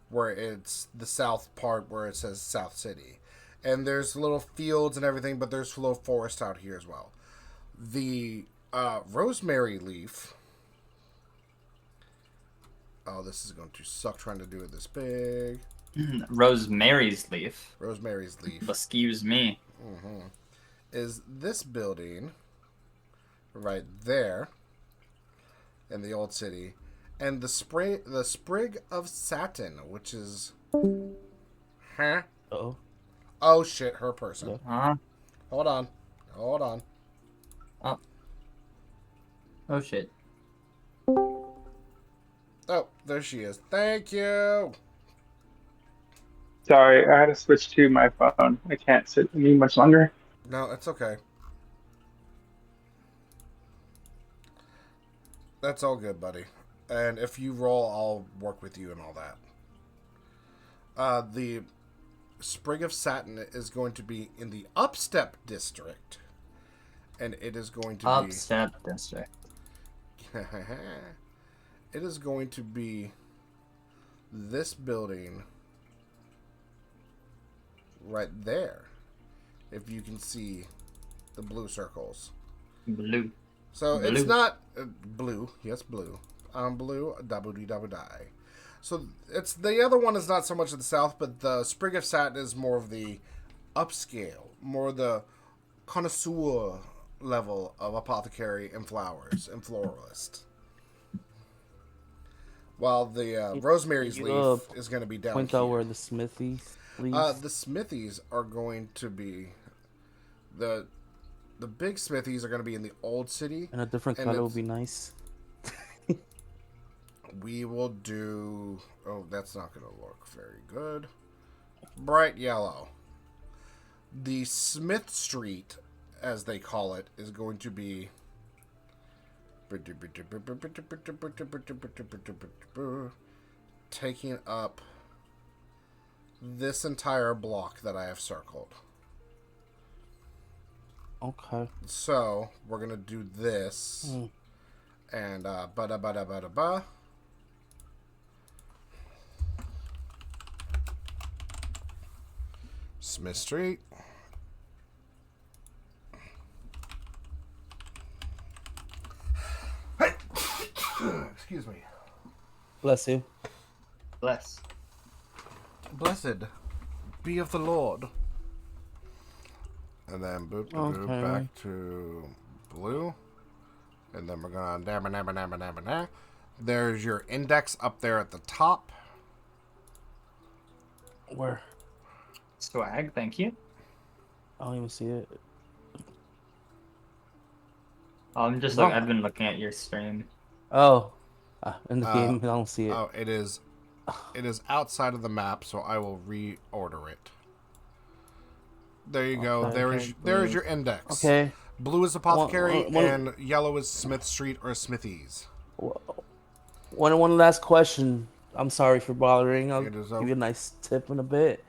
where it's the south part where it says South City. And there's little fields and everything, but there's a little forest out here as well. The rosemary leaf. Oh, this is going to suck trying to do it this big. Rosemary's leaf. Rosemary's leaf. Excuse me. Is this building right there in the old city, and the sprig of satin, which is huh? Oh, Oh shit, her person. Huh? Hold on. Oh shit. Oh, there she is. Thank you. Sorry, I had to switch to my phone. I can't sit with me much longer. No, it's okay. That's all good, buddy. And if you roll, I'll work with you and all that. The sprig of satin is going to be in the upstep district, and it is going to Upstep district. be. It is going to be this building right there. If you can see the blue circles. Blue. So Blue. it's not blue. Yes, blue. Blue. Double die. So it's the other one is not so much of the south, but the sprig of satin is more of the upscale, more the connoisseur level of apothecary and flowers and floralist. While the rosemary's leaf is going to be down point here. out where the smithies, please. The smithies are going to be the big smithies are going to be in the old city. and a different color would be nice. We will do. Oh, that's not going to look very good. Bright yellow. The Smith Street, as they call it, is going to be. Taking up this entire block that I have circled. Okay. So we're gonna do this, and ba. Smith Street. Hey, excuse me. Bless you. Bless. Blessed be of the Lord. And then boop, boop, Okay. back to blue. And then we're gonna dabba. There's your index up there at the top. Where? Swag, thank you. I don't even see it. I'm just No. I've been looking at your stream. Oh, in the game, I don't see it. Oh, it is outside of the map, so I will reorder it. There you go. Okay, There is your index. Okay. Blue is apothecary, One- and yellow is Smith Street or Smithies. One last question. I'm sorry for bothering. I'll It is give you a nice tip in a bit.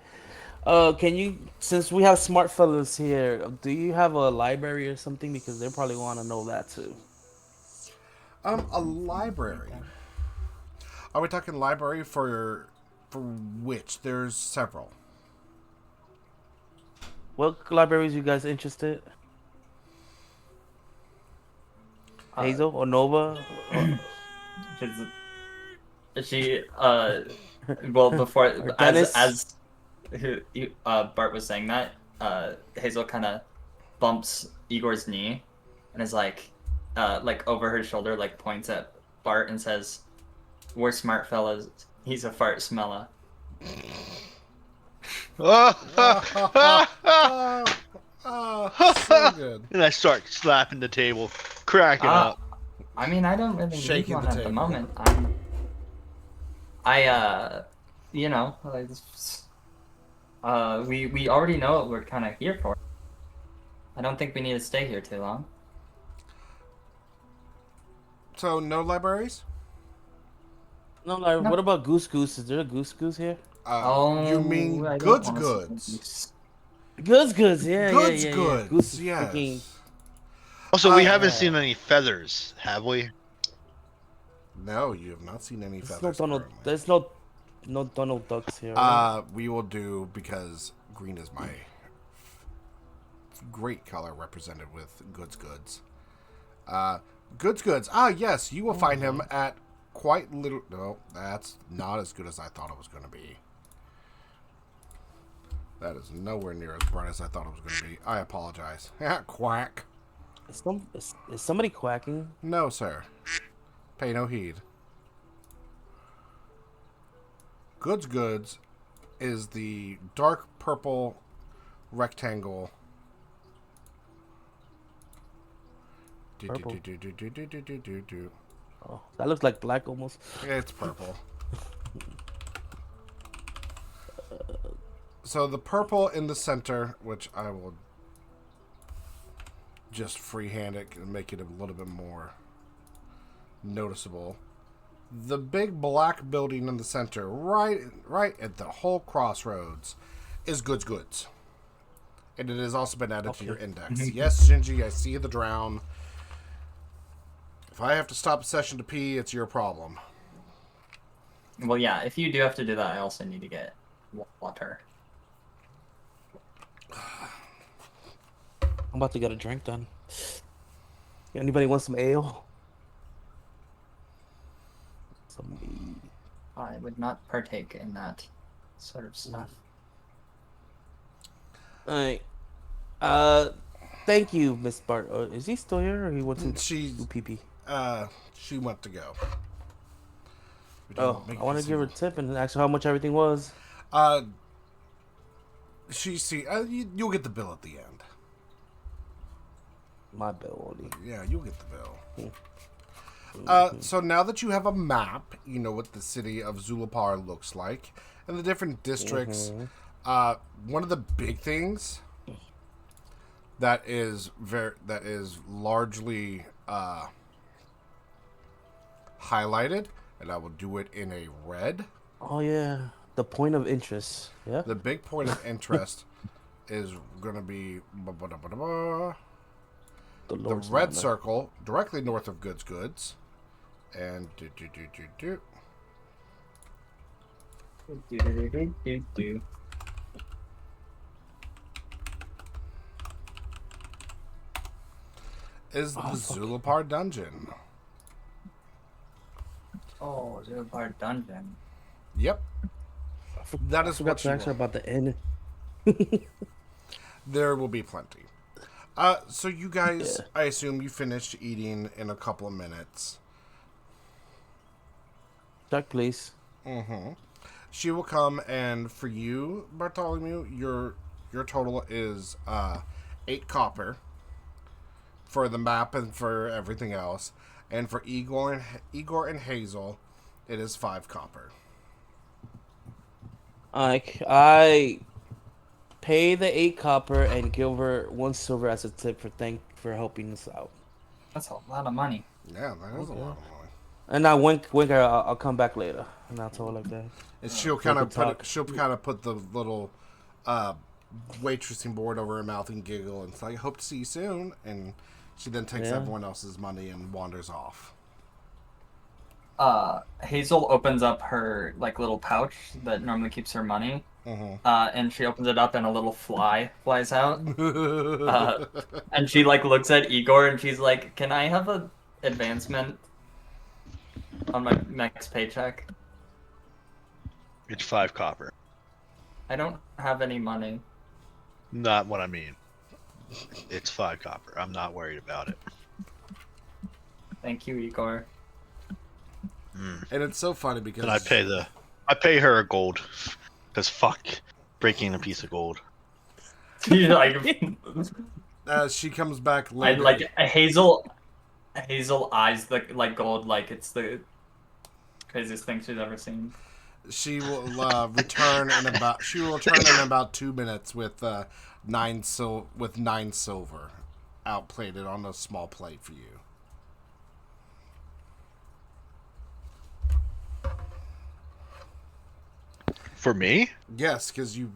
Can you, since we have smart fellas here, do you have a library or something? Because they probably want to know that too. A library. Are we talking library for which? There's several. What libraries you guys interested? Hazel or Nova? She well before Dennis? as Bart was saying that, Hazel kind of bumps Igor's knee and is like over her shoulder, like points at Bart and says, "We're smart fellas. He's a fart smeller." So good. And I start slapping the table, cracking up. I mean, I don't really Shaking need one the at the table. moment. You know, like, we already know what we're kind of here for. I don't think we need to stay here too long. So, no libraries? No, like, No. what about Goose Goose? Is there a Goose Goose here? You mean I don't goods wanna goods? see- Goods Goods, yeah, Goods yeah, yeah, goods, yeah. Goose is yes. freaking- Also, we Uh, haven't seen any feathers, have we? No, you have not seen any There's no feathers. Donald. currently. There's no Donald Ducks here. Right? We will do, because green is my great color represented with goods goods. Goods goods. Ah, yes, you will find him at quite little. No, that's not as good as I thought it was going to be. That is nowhere near as bright as I thought it was going to be. I apologize. Quack. Is somebody quacking? No, sir. Pay no heed. Goods goods is the dark purple rectangle. Purple. Do. Oh, that looks like black almost. It's purple. So the purple in the center, which I will just freehand it and make it a little bit more noticeable. The big black building in the center, right at the whole crossroads, is goods goods. And it has also been added to your index. Yes, Gingie, I see the drown. If I have to stop a session to pee, it's your problem. Well, yeah, if you do have to do that, I also need to get water. I'm about to get a drink done. Anybody want some ale? Some. I would not partake in that sort of stuff. Alright. Thank you, Miss Bart. Is he still here, or he went to She do pee? she went to go. Oh, I want to give her a tip and ask her how much everything was. You'll get the bill at the end. My bill only. Yeah, you'll get the bill. So now that you have a map, you know what the city of Zulapar looks like, and the different districts. One of the big things that is largely highlighted, and I will do it in a red. Oh yeah, the point of interest. Yeah. The big point of interest is going to be the red circle directly north of goods goods, and is the Zulapar dungeon. Oh, Zulapar dungeon. Yep. That is I forgot what to you ask her want. about the inn. There will be plenty. So you guys, I assume you finished eating in a couple of minutes. Check, please. Mm-hmm. She will come, and for you, Bartholomew, your total is 8 copper for the map and for everything else, and for Igor and Hazel, it is 5 copper. I pay the 8 copper and give her 1 silver as a tip for helping us out. That's a lot of money. Yeah, that is a lot of money. And I wink her. I'll come back later, and I'll tell her like that. And she'll kind of put the little waitressing board over her mouth and giggle and say, "Hope to see you soon." And she then takes everyone else's money and wanders off. Hazel opens up her little pouch that normally keeps her money, and she opens it up, and a little fly flies out. And she looks at Igor, and she's like, "Can I have an advancement on my next paycheck?" It's 5 copper. I don't have any money. Not what I mean. It's 5 copper. I'm not worried about it. Thank you, Igor. And it's so funny because And I pay her a gold. Cause fuck breaking a piece of gold. Like, she comes back I later. like Hazel eyes the like gold like it's the craziest thing she's ever seen. She will return in about 2 minutes with 9 silver outplated on a small plate for you. For me? Yes, because you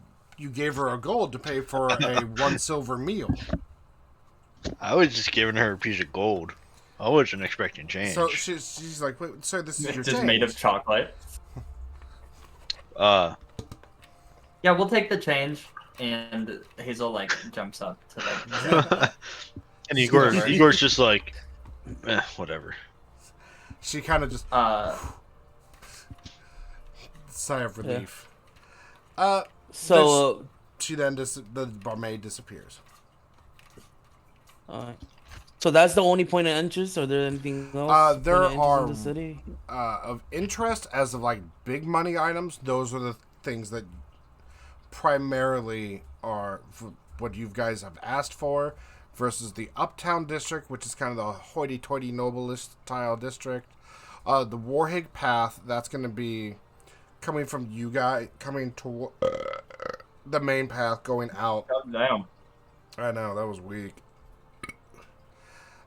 gave her a gold to pay for a 1 silver meal. I was just giving her a piece of gold. I wasn't expecting change. So she's like, "Wait, sir, this is your It's just change." made of chocolate. Uh, Yeah, we'll take the change. And Hazel like jumps up to like. and Igor's just like, whatever. She kind of just sigh of relief. So she then the barmaid disappears. alright. So that's the only point of interest. Are there anything else? There point of interest are in the city. Of interest as of like big money items. Those are the things that primarily are what you guys have asked for, versus the Uptown district, which is kind of the hoity-toity noblest style district. The Warhig Path, that's going to be coming from you guys, coming to the main path going out. God damn. I know, that was weak.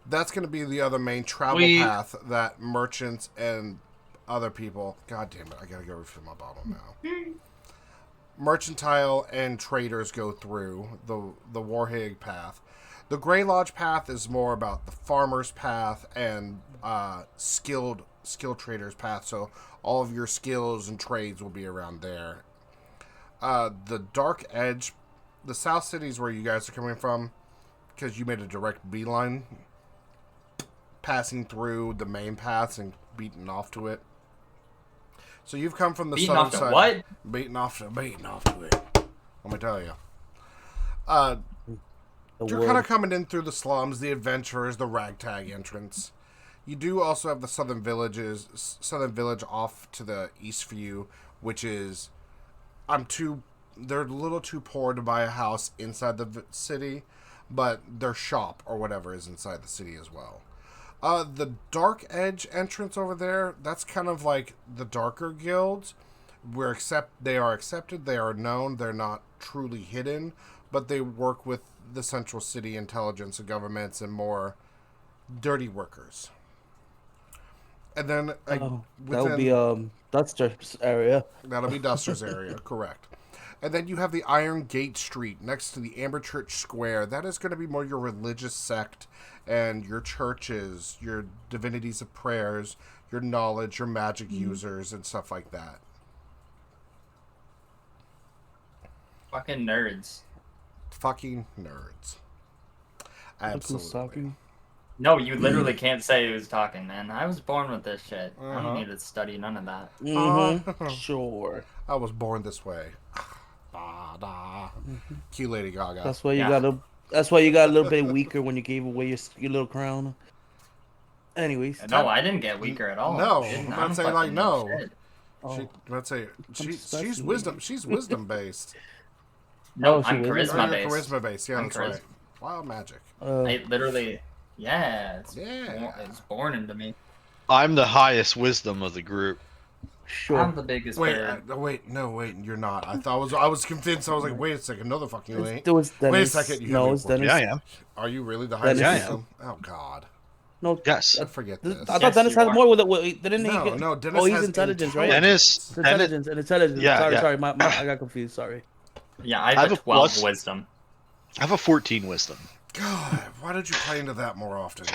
That's going to be the other main travel path that merchants and other people... God damn it, I got to go refill my bottle now. Mercantile and traders go through the Warhig Path. The Grey Lodge Path is more about the Farmer's Path and skilled traders path, so all of your skills and trades will be around there. The Dark Edge, the South City is where you guys are coming from, because you made a direct beeline, passing through the main paths and beating off to it. So you've come from the southern side. What? Beating off to it. Let me tell you. You're kind of coming in through the slums, the adventurers, the ragtag entrance. You do also have the southern village off to the east for you, which is they're a little too poor to buy a house inside the city, but their shop or whatever is inside the city as well. The Dark Edge entrance over there, that's kind of like the darker guilds. They are accepted, they are known, they're not truly hidden, but they work with the central city intelligence and governments and more dirty workers. And then that'll be Duster's area. That'll be Duster's area, correct. And then you have the Iron Gate Street next to the Amber Church Square. That is going to be more your religious sect and your churches, your divinities of prayers, your knowledge, your magic users, and stuff like that. Fucking nerds. Fucking nerds. Absolutely. No, you literally can't say who's talking, man. I was born with this shit. I don't need to study none of that. Sure. I was born this way. Cue Lady Gaga. That's why you got a little bit weaker when you gave away your little crown. Anyways. No, I didn't get weaker at all. No, I'm not saying like no. She's wisdom. She's wisdom based. No, I'm charisma based. Charisma based. Yeah, that's right. Wild magic. I literally, it's born into me. I'm the highest wisdom of the group. Sure. I'm the biggest bird. Wait, you're not. I was convinced. I was like, wait a second, no, the fuck you ain't. Wait a second, it's Dennis. Yeah, I am. Are you really the highest Dennis. wisdom? Oh God. No. Yes. I forget this. I thought Dennis had more with it. Didn't he? No, Dennis he's has intelligence, right? Dennis. Intelligence. Yeah, sorry, I got confused. Sorry. Yeah, I have a 12 wisdom. I have a 14 wisdom. God, why don't you play into that more often?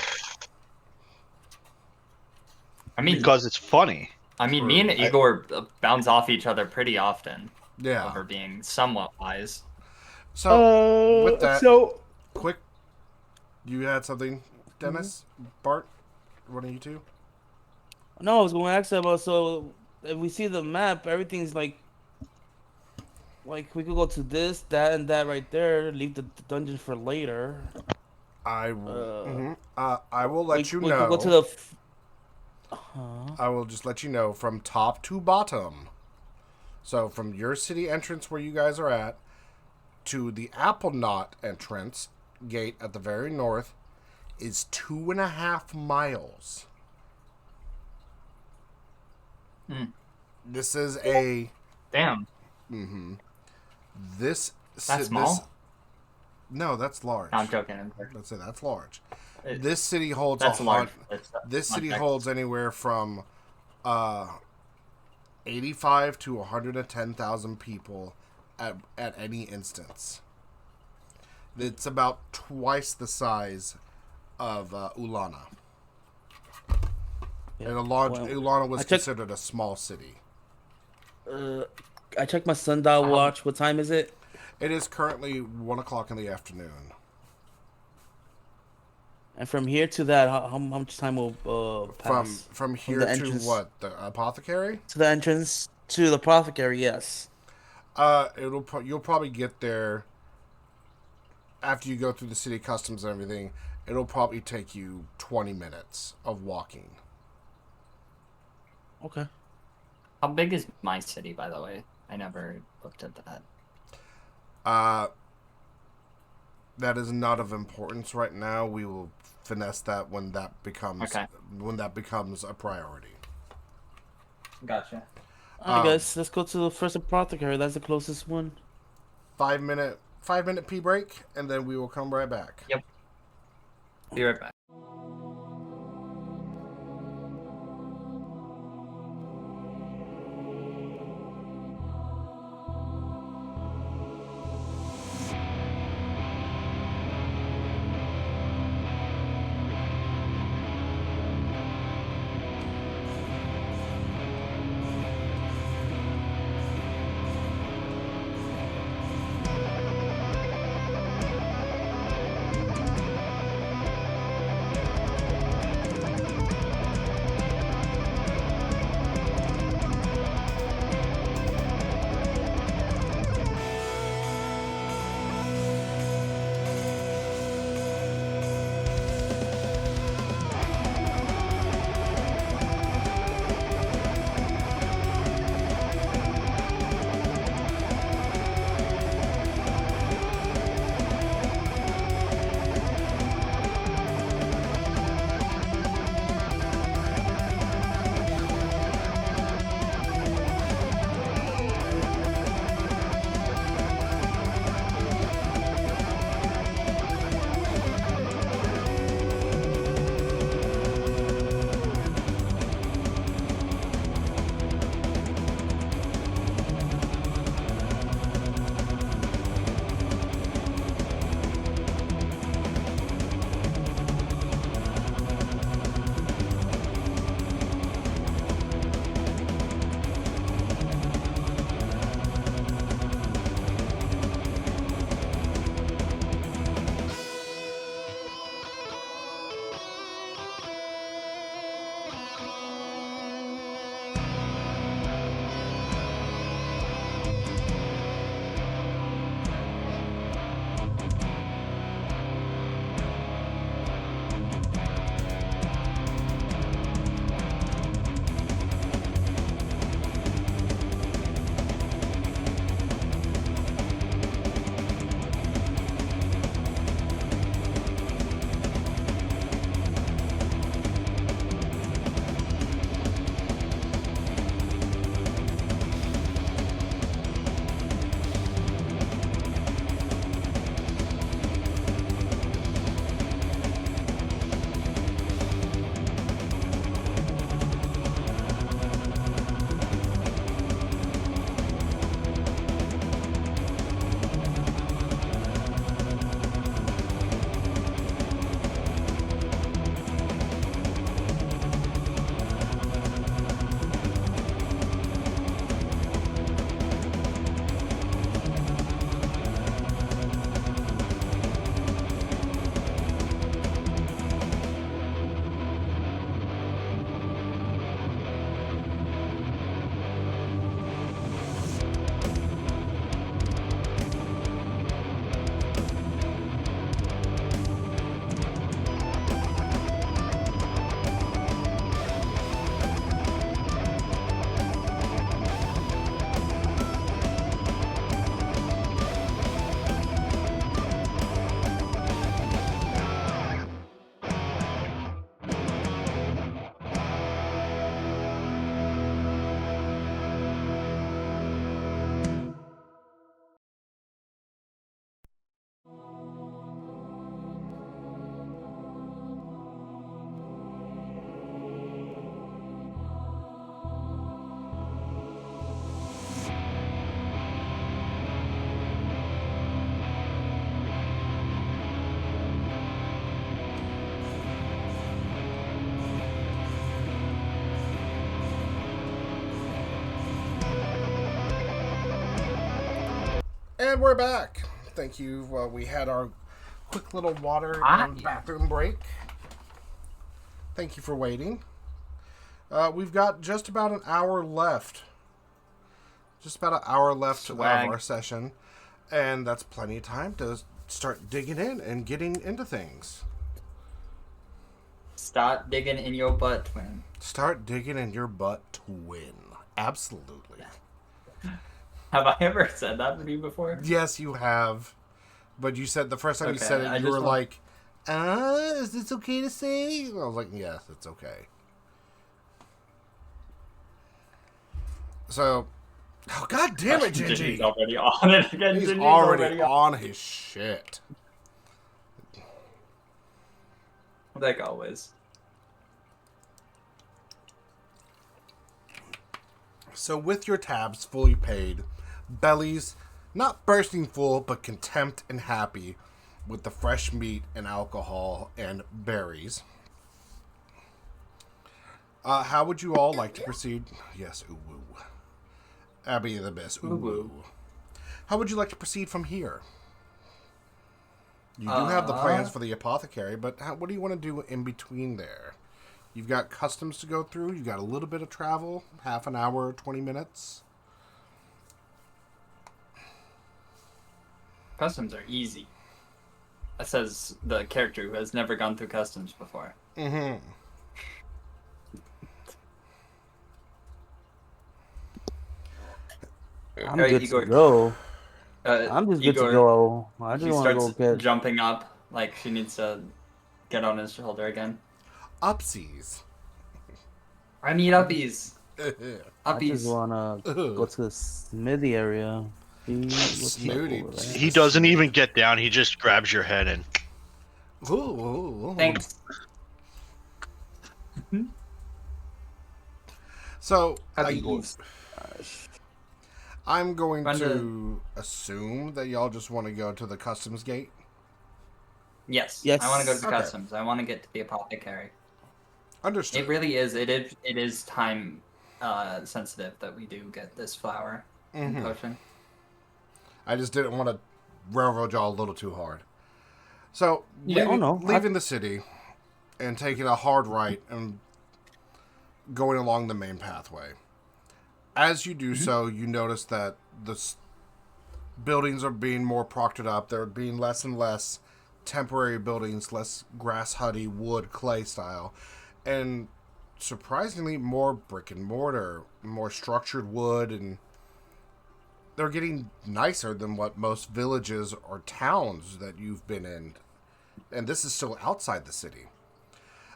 I mean, because it's funny. I mean, me and Igor bounce off each other pretty often. Yeah. Over being somewhat wise. So, with that, quick, you had something, Dennis? Bart? One of you two? No, I was going to ask about, so if we see the map, everything's like Like we could go to this, that, and that right there. Leave the dungeon for later. I will We, let you we could go to know. the. Huh? I will just let you know from top to bottom. So from your city entrance where you guys are at to the Apple Knot entrance gate at the very north is 2.5 miles. This is a Damn. this. That's small? No, that's large. No, I'm joking. I'm joking. Let's say that's large. It- This city holds That's large. This not city Texas. holds anywhere from 85 to 110,000 people at any instance. It's about twice the size of Ulana. Yeah. And Ulana was I checked- considered a small city. I checked my sundial watch. What time is it? It is currently 1 o'clock in the afternoon. And from here to that, how much time will pass? From here the to entrance. what? The apothecary? To the entrance to the apothecary, yes. You'll probably get there after you go through the city customs and everything. It'll probably take you 20 minutes of walking. Okay. How big is my city, by the way? I never looked at that. That is not of importance right now. We will finesse that when that becomes a priority. Gotcha. Alright, guys, let's go to the first apothecary. That's the closest one. 5-minute pee break, and then we will come right back. Yep. Be right back. And we're back. Thank you. We had our quick little water and bathroom break. Thank you for waiting. We've got just about an hour left. Just about an hour left of our session. And that's plenty of time to start digging in and getting into things. Start digging in your butt, twin. Start digging in your butt, twin. Absolutely. Have I ever said that to you before? Yes, you have. But you said the first time you said it, you were like, is this okay to say? I was like, yes, it's okay. So, oh, god damn it, Gingie. Gingie's already on it again. He's already on his shit. Like always. So with your tabs fully paid, bellies not bursting full, but content and happy with the fresh meat and alcohol and berries. How would you all like to proceed? Yes, ooh woo. Abby the best. Ooh woo. How would you like to proceed from here? You do have the plans for the apothecary, but what do you want to do in between there? You've got customs to go through. You've got a little bit of travel, half an hour, 20 minutes. Customs are easy. That says the character who has never gone through customs before. I'm Alright, good Igor. to go. I'm just good to go. I just want to go get... jumping up like she needs to get on his shoulder again. Upsies. I need uppies. I Uppies. just want to go to the smithy area. He doesn't even get down. He just grabs your head and... Thanks. So, Uppies. I'm going to assume that y'all just want to go to the customs gate. Yes. Yes. I want to go to the customs. I want to get to the apothecary. Understood. It really is. It is time sensitive that we do get this flower and potion. I just didn't want to railroad y'all a little too hard. So, Yeah, leaving the city and taking a hard right and going along the main pathway. As you do so, you notice that the buildings are being more proctored up. There are being less and less temporary buildings, less grass hutty, wood, clay style, and surprisingly more brick and mortar, more structured wood, and they're getting nicer than what most villages or towns that you've been in. And this is still outside the city.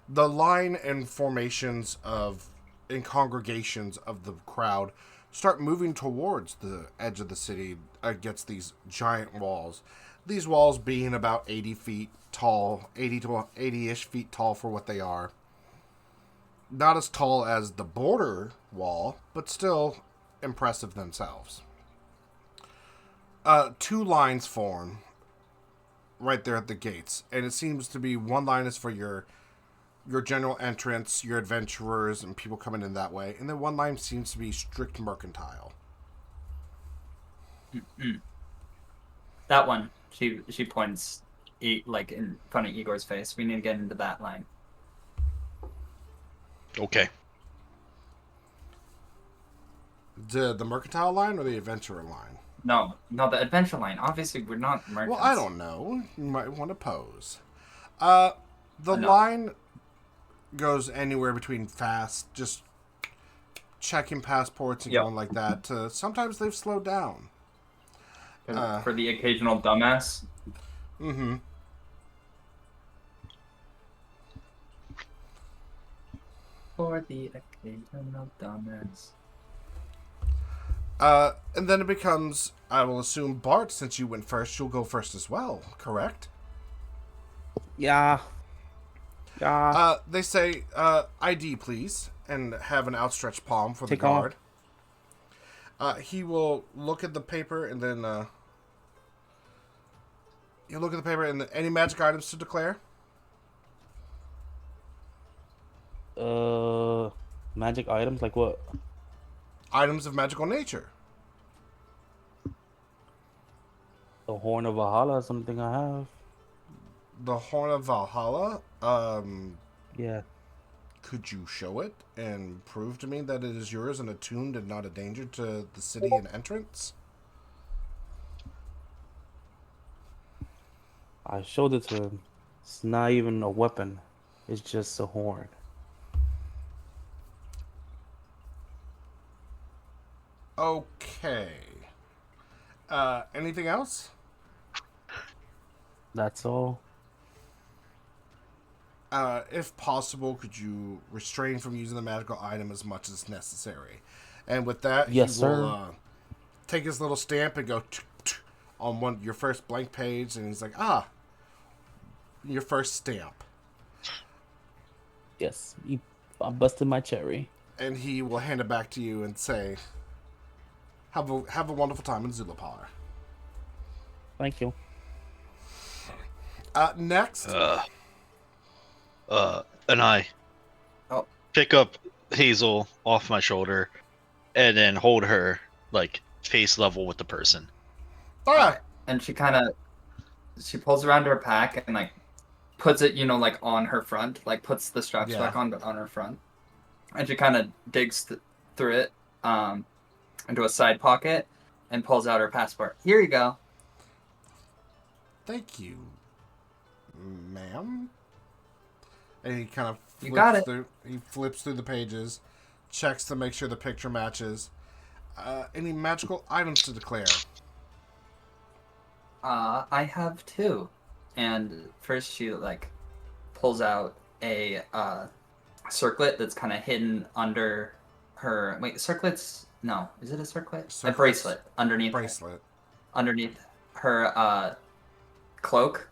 The line and formations in congregations of the crowd start moving towards the edge of the city against these giant walls. These walls being about 80 feet tall, 80 to 80-ish feet tall for what they are. Not as tall as the border wall, but still impressive themselves. Two lines form right there at the gates, and it seems to be one line is for your general entrance, your adventurers, and people coming in that way, and then one line seems to be strict mercantile. That one, she points like in front of Igor's face. We need to get into that line. Okay. The mercantile line or the adventurer line? No, the adventure line. Obviously, we're not merchants. Well, I don't know. You might want to pose. The line goes anywhere between fast, just checking passports and going like that, to sometimes they've slowed down. For the occasional dumbass. Mm-hmm. For the occasional dumbass. And then it becomes, I will assume, Bart, since you went first, you'll go first as well, correct? Yeah. They say, ID, please, and have an outstretched palm for the guard. He will look at the paper, and then, you'll look at the paper, and any magic items to declare? Magic items? Like what? Items of magical nature. The Horn of Valhalla is something I have. The Horn of Valhalla? Yeah. Could you show it and prove to me that it is yours and attuned and not a danger to the city and entrance? I showed it to him. It's not even a weapon. It's just a horn. Okay. Anything else? That's all. If possible, could you refrain from using the magical item as much as necessary? And with that, Yes, he will sir. take his little stamp and go on your first blank page, and he's like, your first stamp. Yes. I busted my cherry. And he will hand it back to you and say, have a wonderful time in Zulapar. Thank you. Next. And I Oh. pick up Hazel off my shoulder and then hold her like face level with the person. Alright. And she pulls around her pack and like puts it, like on her front, like puts the straps Yeah. back on, but on her front. And she kind of digs through it into a side pocket and pulls out her passport. Here you go. Thank you, ma'am. And he kind of You got it. He flips through the pages, checks to make sure the picture matches. Any magical items to declare? I have two. And first she like pulls out a circlet that's kind of hidden under her. Wait, circlets? No, is it a circlet? A bracelet underneath. Underneath her cloak.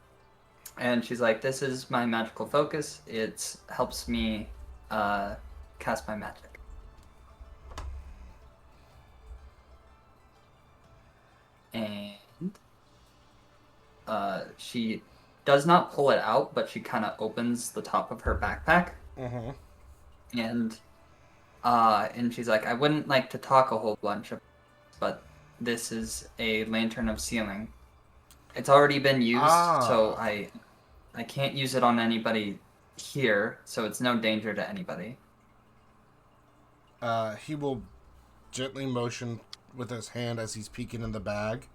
And she's like, "This is my magical focus. It helps me cast my magic." And she does not pull it out, but she kind of opens the top of her backpack. Mm-hmm. And she's like, "I wouldn't like to talk a whole bunch of, but this is a lantern of sealing. It's already been used, so I can't use it on anybody here, so it's no danger to anybody." He will gently motion with his hand as he's peeking in the bag,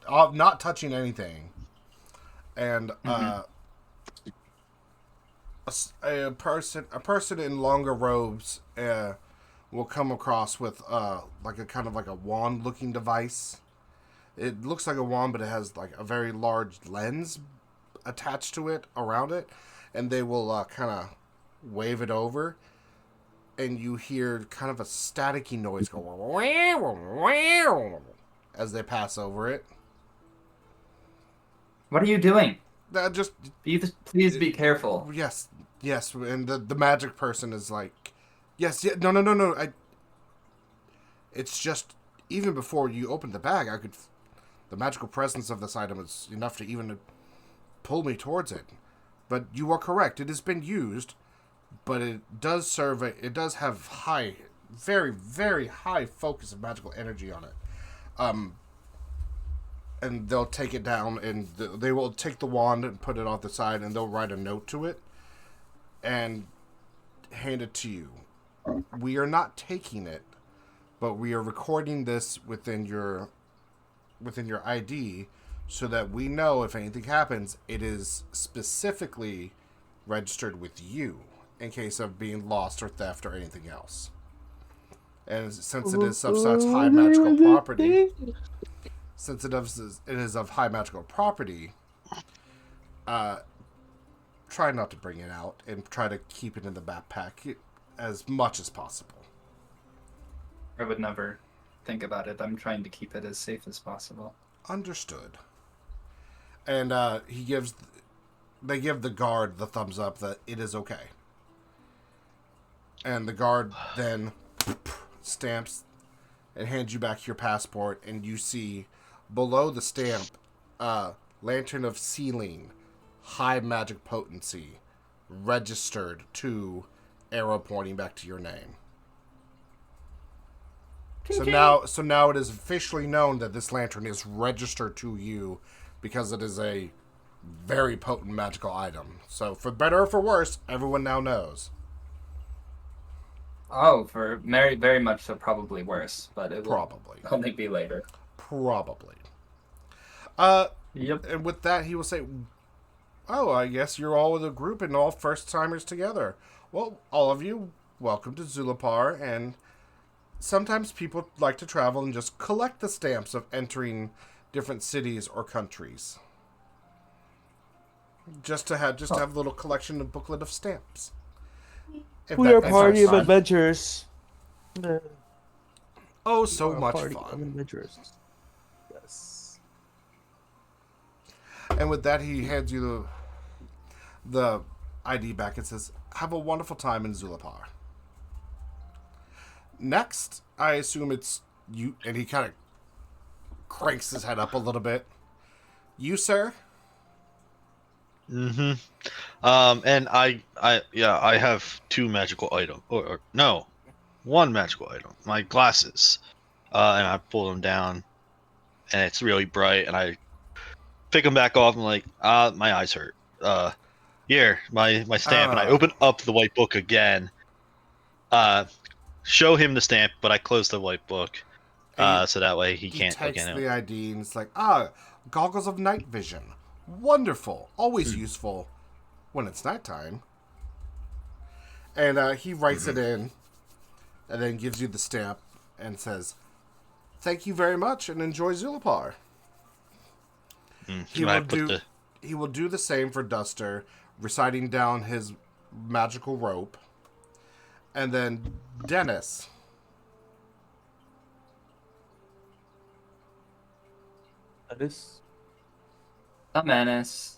not touching anything. And a person in longer robes will come across with like a wand looking device. It looks like a wand, but it has like a very large lens attached to it around it, and they will kind of wave it over, and you hear kind of a staticky noise go as they pass over it. What are you doing? Just Please be careful. yes, and the magic person is like, yes, yeah, no. It's just even before you opened the bag, the magical presence of this item is enough to even pull me towards it. But you are correct; it has been used, but it does have very, very high focus of magical energy on it. And they'll take it down, and they will take the wand and put it off the side, and they'll write a note to it and hand it to you. We are not taking it, but we are recording this within your ID so that we know if anything happens, it is specifically registered with you in case of being lost or theft or anything else. And since it is of such high magical property, since it is of high magical property, try not to bring it out and try to keep it in the backpack as much as possible. I would never think about it. I'm trying to keep it as safe as possible. Understood. And they give the guard the thumbs up that it is okay. And the guard then stamps and hands you back your passport, and you see below the stamp, Lantern of Sealing, high magic potency, registered to arrow pointing back to your name. So now it is officially known that this lantern is registered to you because it is a very potent magical item. So for better or for worse, everyone now knows. Oh, for very, very much so, probably worse, but it will Probably. only be later. Probably. Yep. And with that, he will say, "Oh, I guess you're all with a group and all first-timers together. Well, all of you, welcome to Zulapar, and sometimes people like to travel and just collect the stamps of entering different cities or countries. Just to have a little collection of booklet of stamps. We are a that party of sounds fun. adventurers. Oh, so We are a much party of fun. adventurers. Yes. And with that, he hands you the ID back and says, "Have a wonderful time in Zulapar." Next, I assume it's you, and he kind of cranks his head up a little bit. You, sir? Mm-hmm. And I have two magical items, or no, one magical item. My glasses, and I pull them down, and it's really bright, and I pick them back off. I'm like, my eyes hurt. Here, my stamp, and I open up the white book again. Show him the stamp, but I close the white book, so that way he can't look takes at the it. ID and it's like, goggles of night vision. Wonderful. Always useful when it's nighttime. And he writes it in and then gives you the stamp and says, "Thank you very much and enjoy Zulapar." He will do the same for Duster, reciting down his magical rope. And then Dennis. That is. A menace.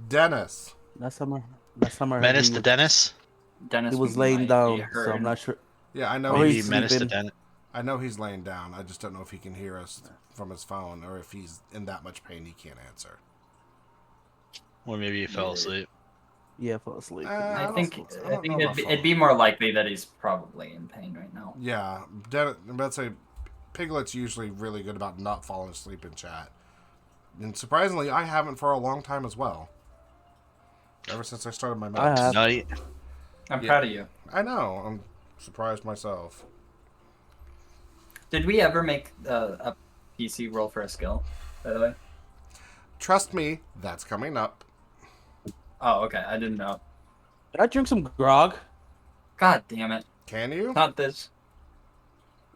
Dennis. Last time I Menace to Dennis. Dennis He was might laying be down, hurt. so I'm not sure. Yeah, I know. Or Maybe he's Menace to sleeping. Dennis. I know he's laying down. I just don't know if he can hear us from his phone or if he's in that much pain he can't answer. Or maybe he fell asleep. Yeah, fell asleep. I think know about it'd be more likely that he's probably in pain right now. Yeah, I'm about to say Piglet's usually really good about not falling asleep in chat. And surprisingly, I haven't for a long time as well. Ever since I started my I meds. have. Night. I'm Yeah. proud of you. I know. I'm surprised myself. Did we ever make a PC roll for a skill, by the way? Trust me, that's coming up. Oh, okay. I didn't know. Did I drink some grog? God damn it. Can you? Not this.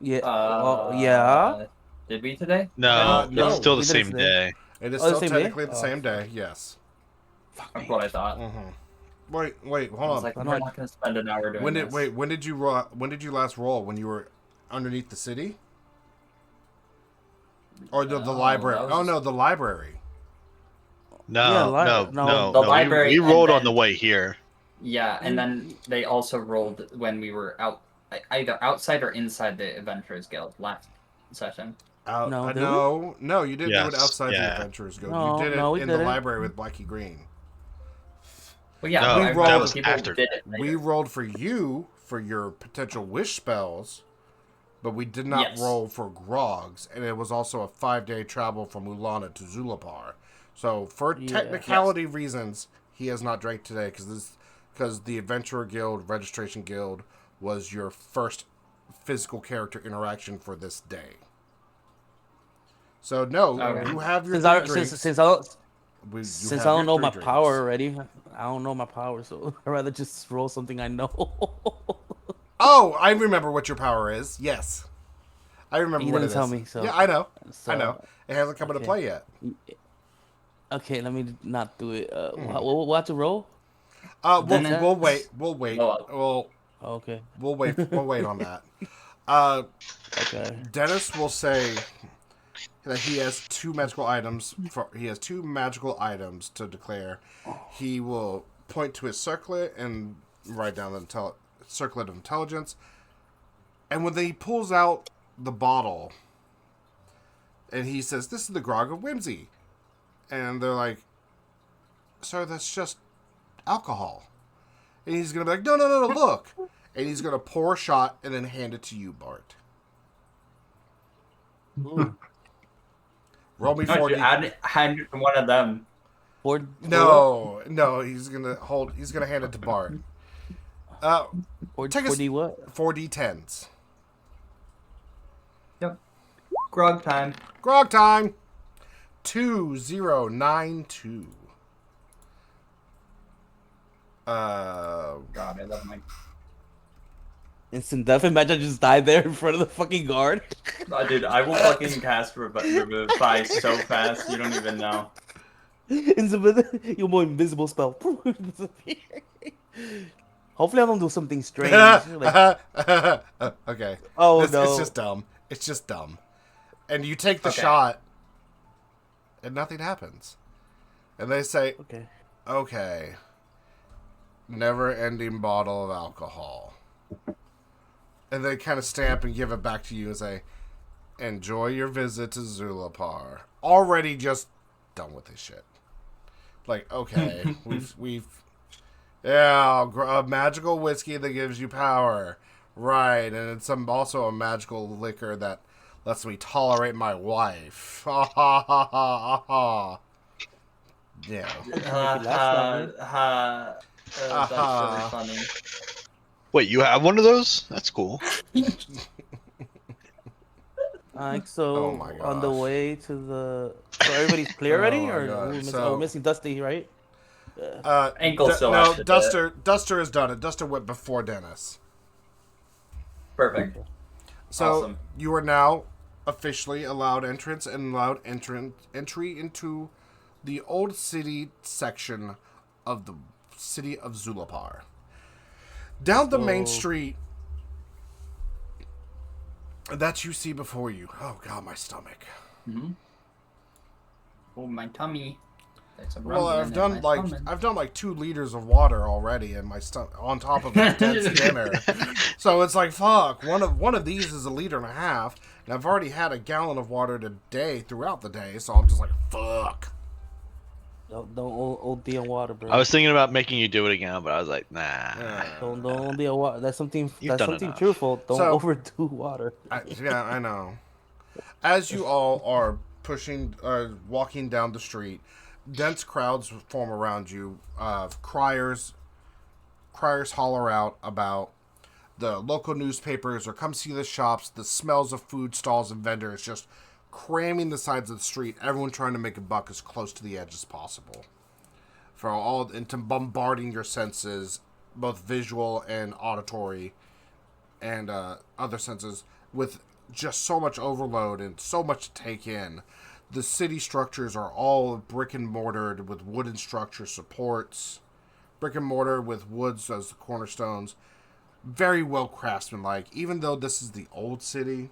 Yeah. Yeah. Did we today? No, no, it's still we the did it same today. day. It is Oh, the still same day? technically the Oh, same fuck. day, yes. That's what I thought. Wait, I hold was on. like, I we're know I- not going to spend an hour doing this. When did you last roll? When you were underneath the city? Or the No, library? that was- Oh no, the library. No, Yeah, no. The library We and rolled on then- the way here. Yeah, and then they also rolled when we were out, either outside or inside the Adventurers Guild last session. No, did we? No, you didn't do it Yes, outside the yeah. Adventurers Guild. No, You did it no, we in the didn't. library with Blackie Green. Well, yeah, No, but we I rolled- know that was people after. did it We later. rolled for you for your potential wish spells, but we did not Yes. roll for Grogs, and it was also a 5-day travel from Ulana to Zulapar. So for Yeah. technicality reasons, he has not drank today because the Adventurer Guild Registration Guild was your first physical character interaction for this day. So no, Okay. you have your Since I three drinks. since I don't You since have I don't your know 3 my drinks. power already, I don't know my power, so I'd rather just roll something I know. Oh, I remember what your power is. Yes. I remember You what it didn't tell is. me, so- Yeah, I know. so, I know. It hasn't come into okay. play yet. Okay, let me not do it. We'll have to roll. We'll Then wait. We'll wait. Well, Okay. We'll wait. We'll wait on that. Okay. Dennis will say that he has 2 magical items. He has 2 magical items to declare. He will point to his circlet and write down the circlet of intelligence. And when he pulls out the bottle, and he says, "This is the grog of whimsy," and they're like, "Sir, that's just alcohol." And he's gonna be like, "No, look," and he's gonna pour a shot and then hand it to you, Bart. Ooh. Roll me No, you 4d. hand one of them. No, he's gonna hand it to Bart. Take 4D what? 4d10s. Yep. Grog time. Grog time. 2092. God, I love my. Instant death. Imagine I just died there in front of the fucking guard. Oh, dude, I will fucking cast remove by so fast you don't even know. Your more invisible spell. Hopefully I don't do something strange. Like... Okay. Oh It's no. just dumb. It's just dumb. And you take the Okay. shot, and nothing happens. And they say, Okay. okay, never-ending bottle of alcohol. And they kind of stamp and give it back to you and say, enjoy your visit to Zulapar. Already just done with this shit. Like, okay, we've a magical whiskey that gives you power. Right, and it's also a magical liquor that lets me tolerate my wife. Ha ha ha ha ha. Yeah. That's really funny. Wait, you have one of those? That's cool. So Oh my on the gosh. way to the. So everybody's clear already, my or God. we're missing Dusty, right? Ankle still no, has to do it. Duster has done it. Duster went before Dennis. Perfect. So Awesome. you are now officially allowed entrance and allowed entry into the old city section of the city of Zulapar. Down the main street that you see before you. Oh God, my stomach. Mm-hmm. Oh, my tummy. There's some Well, rumbling in my stomach. I've done like 2 liters of water already in my stomach on top of a dense dinner. So it's like fuck. One of these is 1.5 liters, and I've already had a gallon of water today throughout the day. So I'm just like fuck. Don't OD on water, bro. I was thinking about making you do it again, but I was like, nah. Don't OD on water. That's something. You've done something enough. truthful. Don't So- overdo water. Yeah, I know. As you all are walking down the street, dense crowds form around you. Criers holler out about the local newspapers or come see the shops. The smells of food stalls and vendors just cramming the sides of the street. Everyone trying to make a buck as close to the edge as possible. Into bombarding your senses, both visual and auditory, and other senses with just so much overload and so much to take in. The city structures are all brick and mortared with wooden structure supports. Brick and mortar with woods as the cornerstones. Very well craftsmanlike. Even though this is the old city,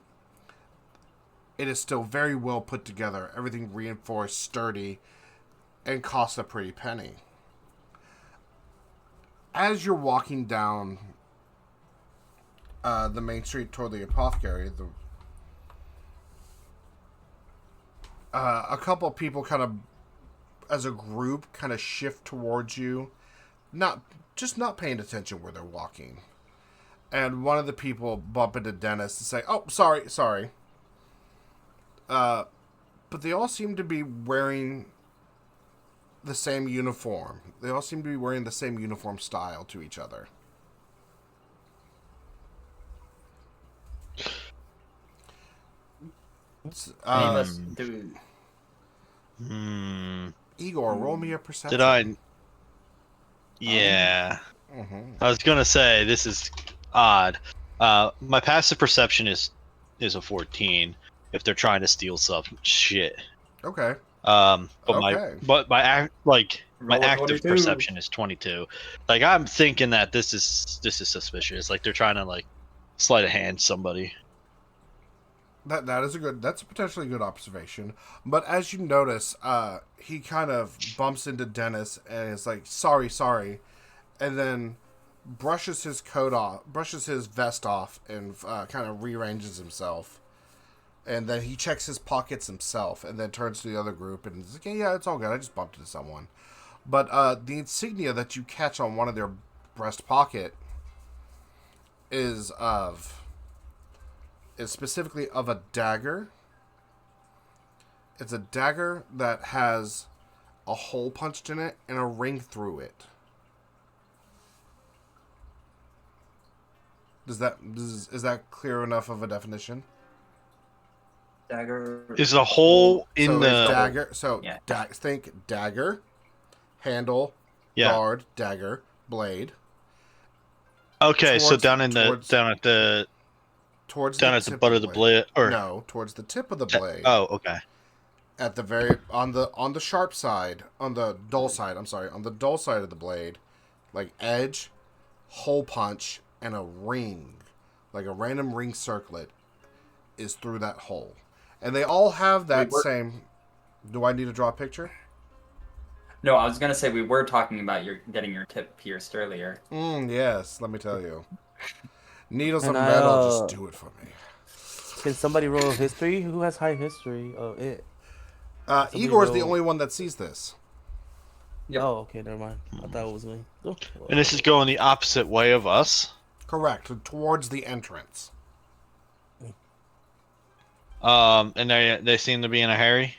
it is still very well put together. Everything reinforced, sturdy, and costs a pretty penny. As you're walking down the main street toward the apothecary, a couple of people kind of, as a group, kind of shift towards you, not paying attention where they're walking. And one of the people bump into Dennis and say, "Oh, sorry." But they all seem to be wearing the same uniform. They all seem to be wearing the same uniform style to each other. Any of us do. Igor, roll me a perception. Did I? Yeah. I was gonna say this is odd. My passive perception is a 14. If they're trying to steal some shit. Okay. But Okay. my Roll a active 22. perception is 22. Like I'm thinking that this is suspicious. Like they're trying to like sleight of hand somebody. That's a potentially good observation. But as you notice, he kind of bumps into Dennis and is like, sorry, and then brushes his vest off, and kind of rearranges himself. And then he checks his pockets himself, and then turns to the other group and is like, yeah, it's all good. I just bumped into someone. But the insignia that you catch on one of their breast pocket is specifically of a dagger, It's a dagger that has a hole punched in it and a ring through it. Is that clear enough of a definition? Dagger. Is a hole in the dagger? So Yeah. Think dagger, handle, yeah. guard, dagger, blade. Okay, so down at the butt of the blade, or no, towards the tip of the blade. Oh, okay. At the very on the sharp side, on the dull side. I'm sorry, on the dull side of the blade, like edge, hole punch, and a ring, like a random ring circlet, is through that hole, and they all have that same. Do I need to draw a picture? No, I was gonna say we were talking about getting your tip pierced earlier. Yes, let me tell you. Needles of metal just do it for me. Can somebody roll history? Who has high history of it? Igor's the only one that sees this. Yep. Oh, okay, never mind. I thought it was me. Oh, well. And this is going the opposite way of us. Correct, towards the entrance. And they seem to be in a hurry.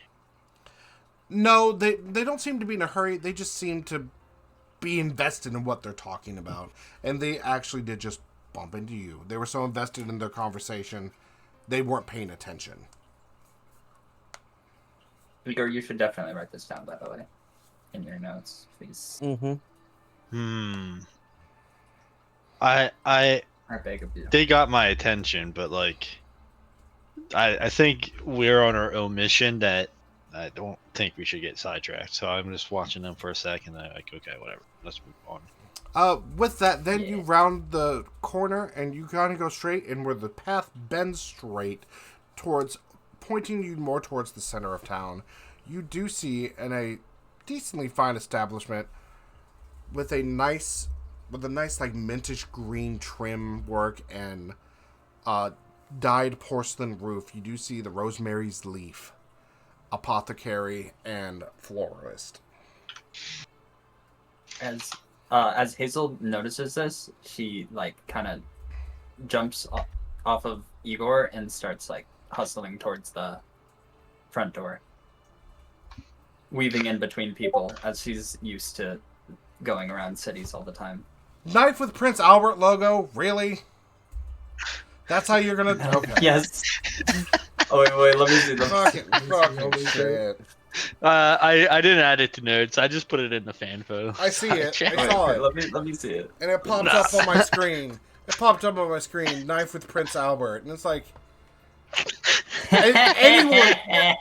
No, they don't seem to be in a hurry. They just seem to be invested in what they're talking about. And they actually did just bump into you. They were so invested in their conversation, they weren't paying attention. Igor, you should definitely write this down, by the way, in your notes, please. I beg of you. They got my attention, but like, I think we're on our own mission that I don't think we should get sidetracked. So I'm just watching them for a second. And I'm like, okay, whatever. Let's move on. With that, then you round the corner and you kind of go straight, and where the path bends straight towards, pointing you more towards the center of town, you do see in a decently fine establishment with a nice like mintish green trim work and dyed porcelain roof. You do see the Rosemary's Leaf, apothecary, and florist. As Hazel notices this, she like kind of jumps off of Igor and starts like hustling towards the front door, weaving in between people as she's used to going around cities all the time. Knife with Prince Albert logo? Really? That's how you're gonna... Okay. Yes. Oh, wait, let me see. Fucking shit. I didn't add it to notes. I just put it in the FANFO. I see it. I saw it. Let me see it. And it popped up on my screen. Knife with Prince Albert. And it's like...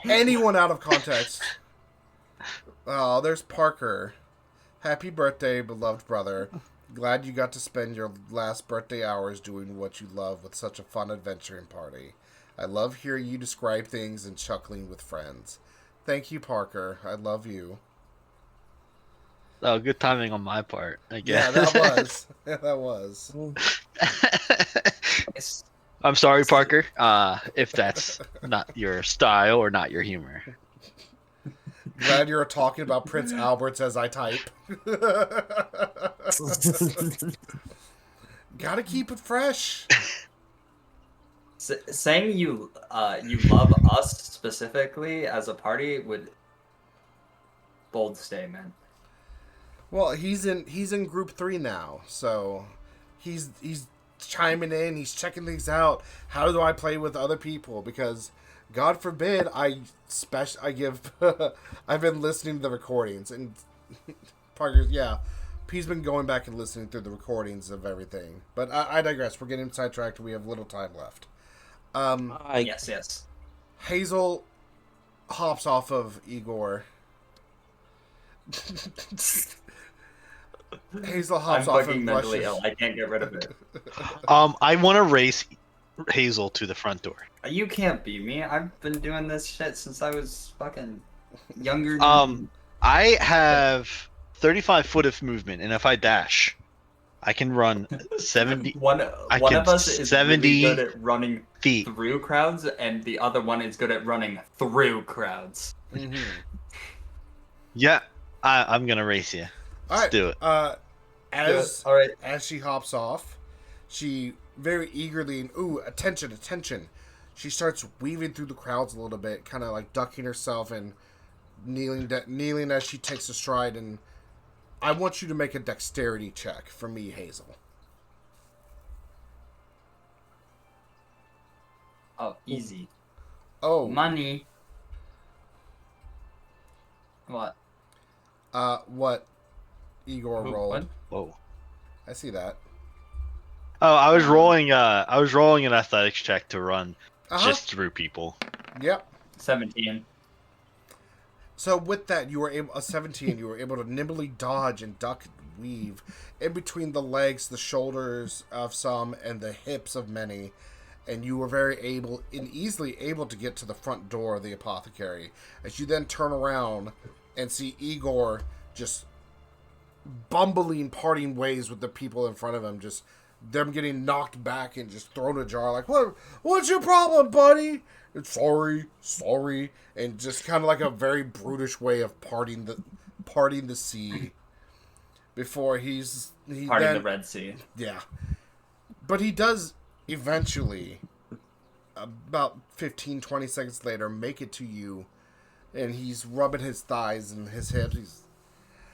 anyone out of context. Oh, there's Parker. Happy birthday, beloved brother. Glad you got to spend your last birthday hours doing what you love with such a fun adventuring party. I love hearing you describe things and chuckling with friends. Thank you, Parker. I love you. Oh, good timing on my part, I guess. Yeah, that was. Yeah, that was. I'm sorry, Parker, if that's not your style or not your humor. Glad you're talking about Prince Albert's as I type. Gotta keep it fresh. Saying you love us specifically as a party would bold statement. Well, he's in group 3 now, so he's chiming in, he's checking things out. How do I play with other people? Because God forbid I've been listening to the recordings, and Parker's, he's been going back and listening through the recordings of everything. But I digress. We're getting sidetracked. We have little time left. Yes. Hazel hops off of Igor. Hazel hops off and mentally rushes. ill. I can't get rid of it. I want to race Hazel to the front door. You can't beat me. I've been doing this shit since I was fucking younger. I have 35 foot of movement, and if I dash, I can run 70. One of us is really good at running feet through crowds, and the other one is good at running through crowds. Mm-hmm. Yeah, I'm gonna race you. Let's do it. As Alright. she hops off, she very eagerly, attention, she starts weaving through the crowds a little bit, kind of like ducking herself and kneeling as she takes a stride. And I want you to make a dexterity check for me, Hazel. Oh, easy. Oh. Money. What? What Igor rolled. What? Whoa. I see that. Oh, I was rolling an athletics check to run just through people. Yep. 17. So with that, you were able 17. You were able to nimbly dodge and duck and weave in between the legs, the shoulders of some, and the hips of many, and you were very able and easily able to get to the front door of the apothecary. As you then turn around and see Igor just bumbling, parting ways with the people in front of him, just them getting knocked back and just thrown ajar. Like, what's your problem, buddy? Sorry, and just kind of like a very brutish way of parting the sea. Before he Parting the Red Sea. Yeah, but he does eventually, about 15-20 seconds later, make it to you, and he's rubbing his thighs and his hips. He's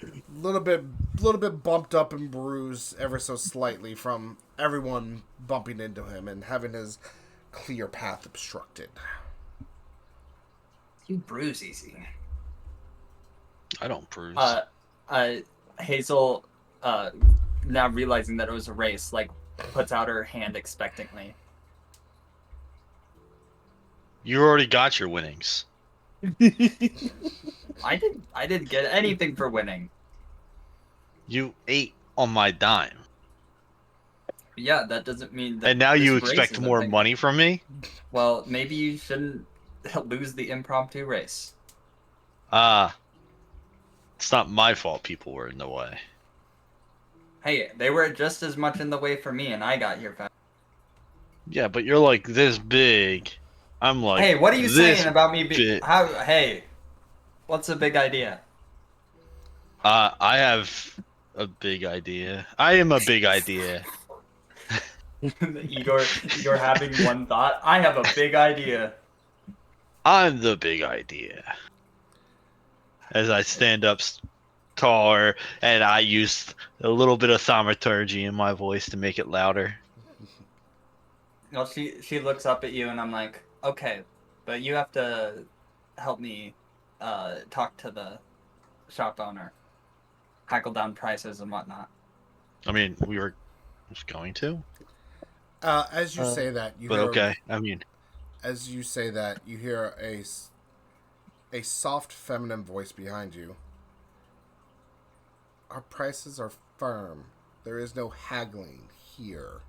a little bit bumped up and bruised ever so slightly from everyone bumping into him and having his clear path obstructed. You bruise easy. I don't bruise. Hazel, now realizing that it was a race, like, puts out her hand expectantly. You already got your winnings. I didn't get anything for winning. You ate on my dime. Yeah, that doesn't mean that. And now this you race expect is a more thing. money from me? Well, maybe you shouldn't lose the impromptu race. It's not my fault people were in the way. Hey, they were just as much in the way for me, and I got here fast. Yeah, but you're like this big. I'm like. Hey, what are you this saying about me being? big. How? Hey, what's a big idea? I have a big idea. I am a big idea. Igor having one thought. I have a big idea. I'm the big idea. As I stand up taller, and I use a little bit of thaumaturgy in my voice to make it louder. Well, she looks up at you, and I'm like, okay, but you have to help me talk to the shop owner, hackle down prices and whatnot. I mean, we were just going to. As you say that, you But hear, okay, I mean, as you say that, you hear a soft feminine voice behind you. Our prices are firm. There is no haggling here.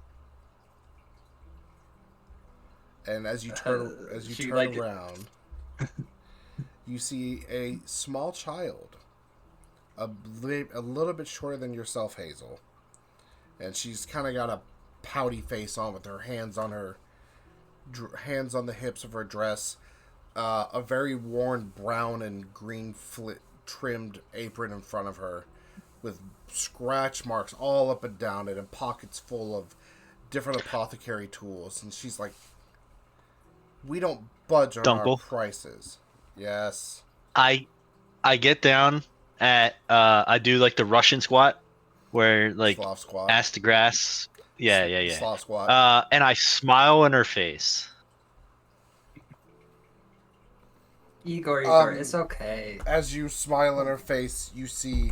And as you turn around, you see a small child, a little bit shorter than yourself, Hazel, and she's kind of got a pouty face on with her hands on the hips of her dress, a very worn brown and green trimmed apron in front of her, with scratch marks all up and down it and pockets full of different apothecary tools. And she's like, we don't budge on our prices. Yes. I get down at I do like the Russian squat, where like Slav squat. ass to grass. Yeah. Slav squat. And I smile in her face. Igor, it's okay. As you smile in her face, you see.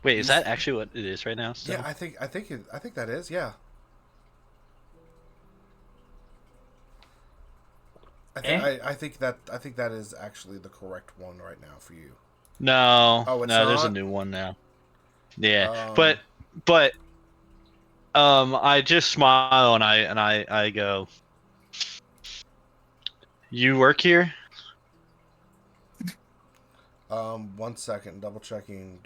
Wait, is that actually what it is right now? Still? Yeah, I think that is. Yeah. I think that is actually the correct one right now for you. No, Oh, it's no, there's not? a new one now. Yeah, but I just smile and I go, you work here? 1 second, double checking.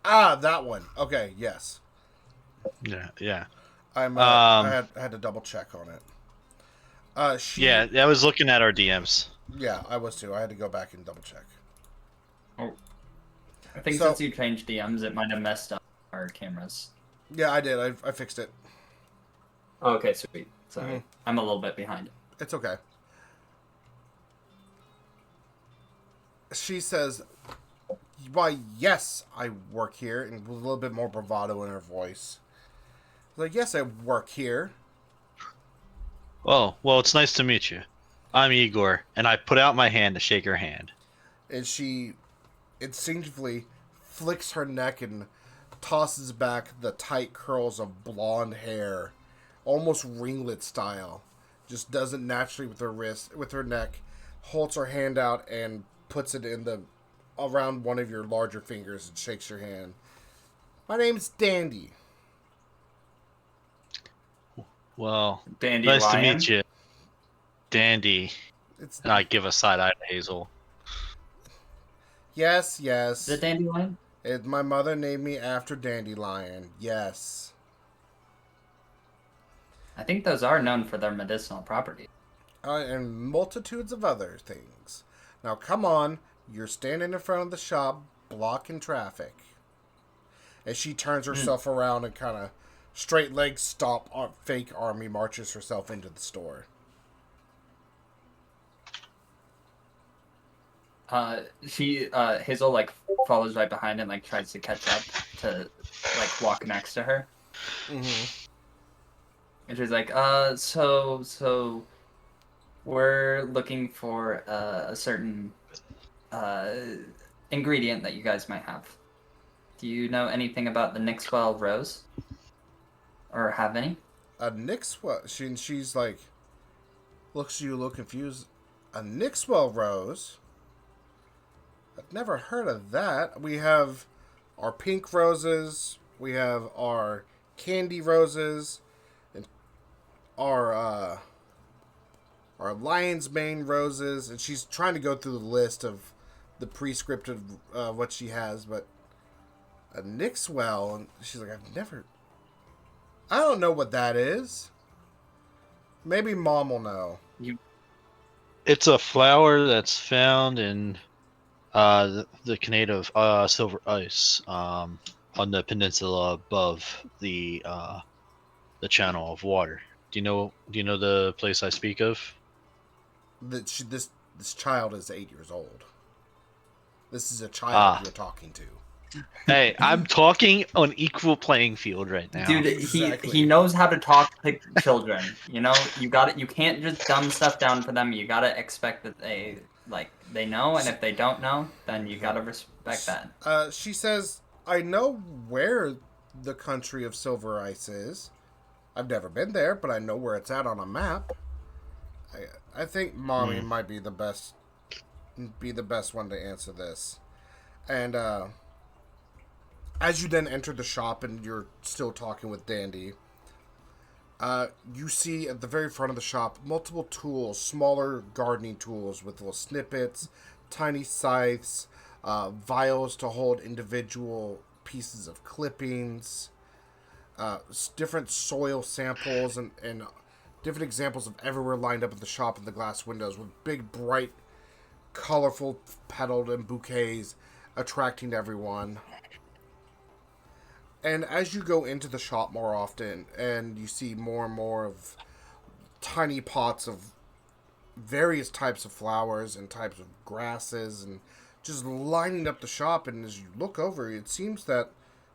That one. Okay, yes. Yeah. I had to double check on it. Yeah, I was looking at our DMs. Yeah, I was too. I had to go back and double check. Oh. I think So- since you changed DMs, it might have messed up our cameras. Yeah, I did. I fixed it. Oh, okay, sweet. Sorry. Mhm. I'm a little bit behind. It's okay. She says, "Why, yes, I work here," and with a little bit more bravado in her voice. Like, yes, I work here. Oh, well, it's nice to meet you. I'm Igor, and I put out my hand to shake her hand. And she instinctively flicks her neck and tosses back the tight curls of blonde hair, almost ringlet style. Just does it naturally with her wrist, with her neck, holds her hand out and puts it in the around one of your larger fingers and shakes your hand. My name's Dandy. Well, Dandy nice to Lion. meet you, Dandy. It's And I give a side eye to Hazel. yes, yes. The Dandelion? My mother named me after Dandelion. Yes. I think those are known for their medicinal properties. And multitudes of other things. Now, come on. You're standing in front of the shop, blocking traffic. And she turns herself around and kind of straight leg stomp, fake army marches herself into the store. Hazel like follows right behind and like tries to catch up to like walk next to her. Mm-hmm. And she's like, so we're looking for a certain ingredient that you guys might have. Do you know anything about the Nixwell rose? Or have any? Nixwell, she's like, looks at you a little confused. A Nixwell rose? I've never heard of that. We have our pink roses, we have our candy roses, and our lion's mane roses, and she's trying to go through the list of the prescriptive what she has, but a Nixwell, and she's like, I don't know what that is. Maybe Mom will know. It's a flower that's found in the Canada of Silver Ice, on the peninsula above the channel of water. Do you know the place I speak of? This child is 8 years old. This is a child you're talking to. Hey, I'm talking on equal playing field right now. Dude, Exactly. he knows how to talk to children. You know, you can't just dumb stuff down for them. You gotta expect that they know, and if they don't know, then you gotta respect that. She says, I know where the country of Silver Ice is. I've never been there, but I know where it's at on a map. I think Mommy might be the best one to answer this. And as you then enter the shop and you're still talking with Dandy, you see at the very front of the shop multiple tools, smaller gardening tools with little snippets, tiny scythes, vials to hold individual pieces of clippings, different soil samples, and different examples of everywhere lined up at the shop in the glass windows with big, bright, colorful petaled and bouquets attracting everyone. And as you go into the shop more often and you see more and more of tiny pots of various types of flowers and types of grasses and just lining up the shop, and as you look over, it seems that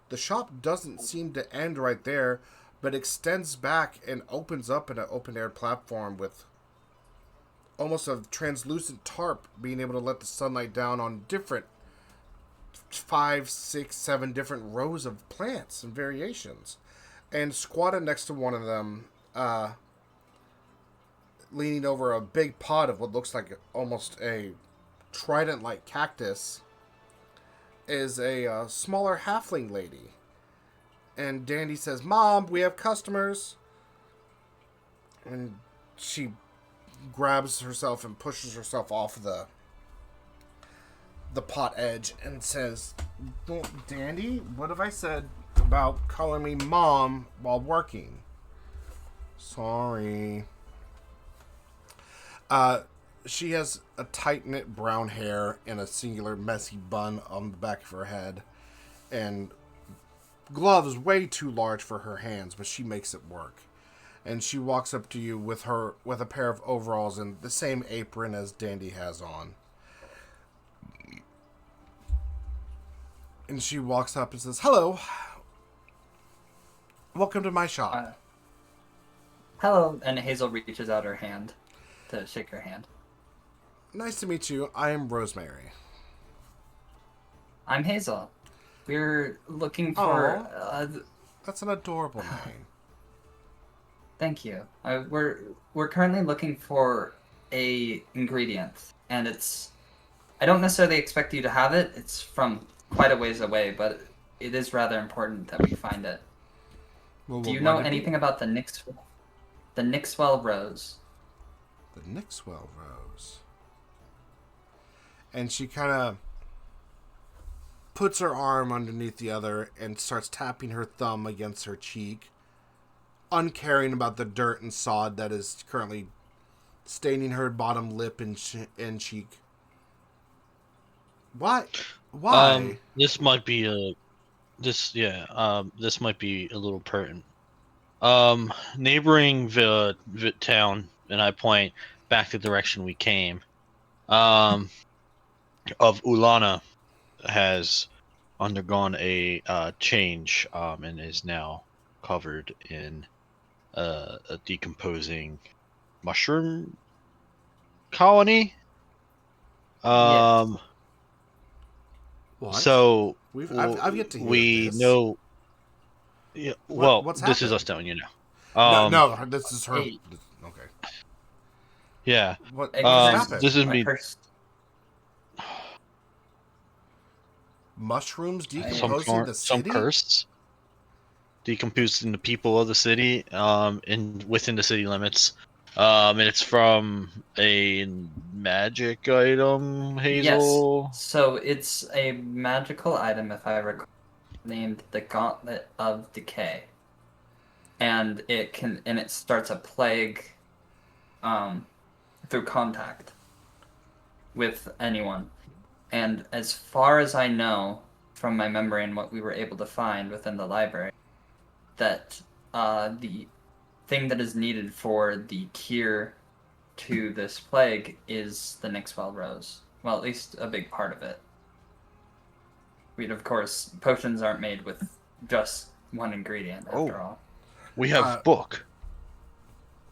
the shop doesn't seem to end right there, but extends back and opens up in an open-air platform with almost a translucent tarp being able to let the sunlight down on different 5, 6, 7 different rows of plants and variations. And squatted next to one of them, leaning over a big pot of what looks like almost a trident-like cactus, is a smaller halfling lady. And Dandy says, Mom, we have customers. And she grabs herself and pushes herself off the pot edge and says, Dandy, what have I said about calling me Mom while working? Sorry. She has a tight-knit brown hair and a singular messy bun on the back of her head. And gloves way too large for her hands, but she makes it work. And she walks up to you with a pair of overalls and the same apron as Dandy has on. And she walks up and says, "Hello. Welcome to my shop." Hello. And Hazel reaches out her hand to shake her hand. "Nice to meet you. I am Rosemary." I'm Hazel. We're looking for... That's an adorable name. Thank you. We're currently looking for a ingredient, and it's... I don't necessarily expect you to have it. It's from quite a ways away, but it is rather important that we find it. Well, Do you know anything about the Nixwell Rose? The Nixwell Rose. And she kind of puts her arm underneath the other and starts tapping her thumb against her cheek, uncaring about the dirt and sod that is currently staining her bottom lip and cheek. Why? This might be this might be a little pertinent. Neighboring the town, and I point back the direction we came, of Ulana, has undergone a change, and is now covered in a decomposing mushroom colony. Yes. What? So I've yet to hear we this. know. Yeah. Well, what's this is happened? us telling you now. No, this is her. Hey. Okay. Yeah. What Cursed- happened? This is a me. cursed- Mushrooms Some decomposing the some city? cursed, decomposing the people of the city, within the city limits. And it's from a magic item, Hazel. Yes. So it's a magical item, if I recall, named the Gauntlet of Decay, and it starts a plague, through contact with anyone. And as far as I know, from my memory and what we were able to find within the library, that the thing that is needed for the cure to this plague is the Nixwell Rose. Well, at least a big part of it. Of course, potions aren't made with just one ingredient, after all. We have book,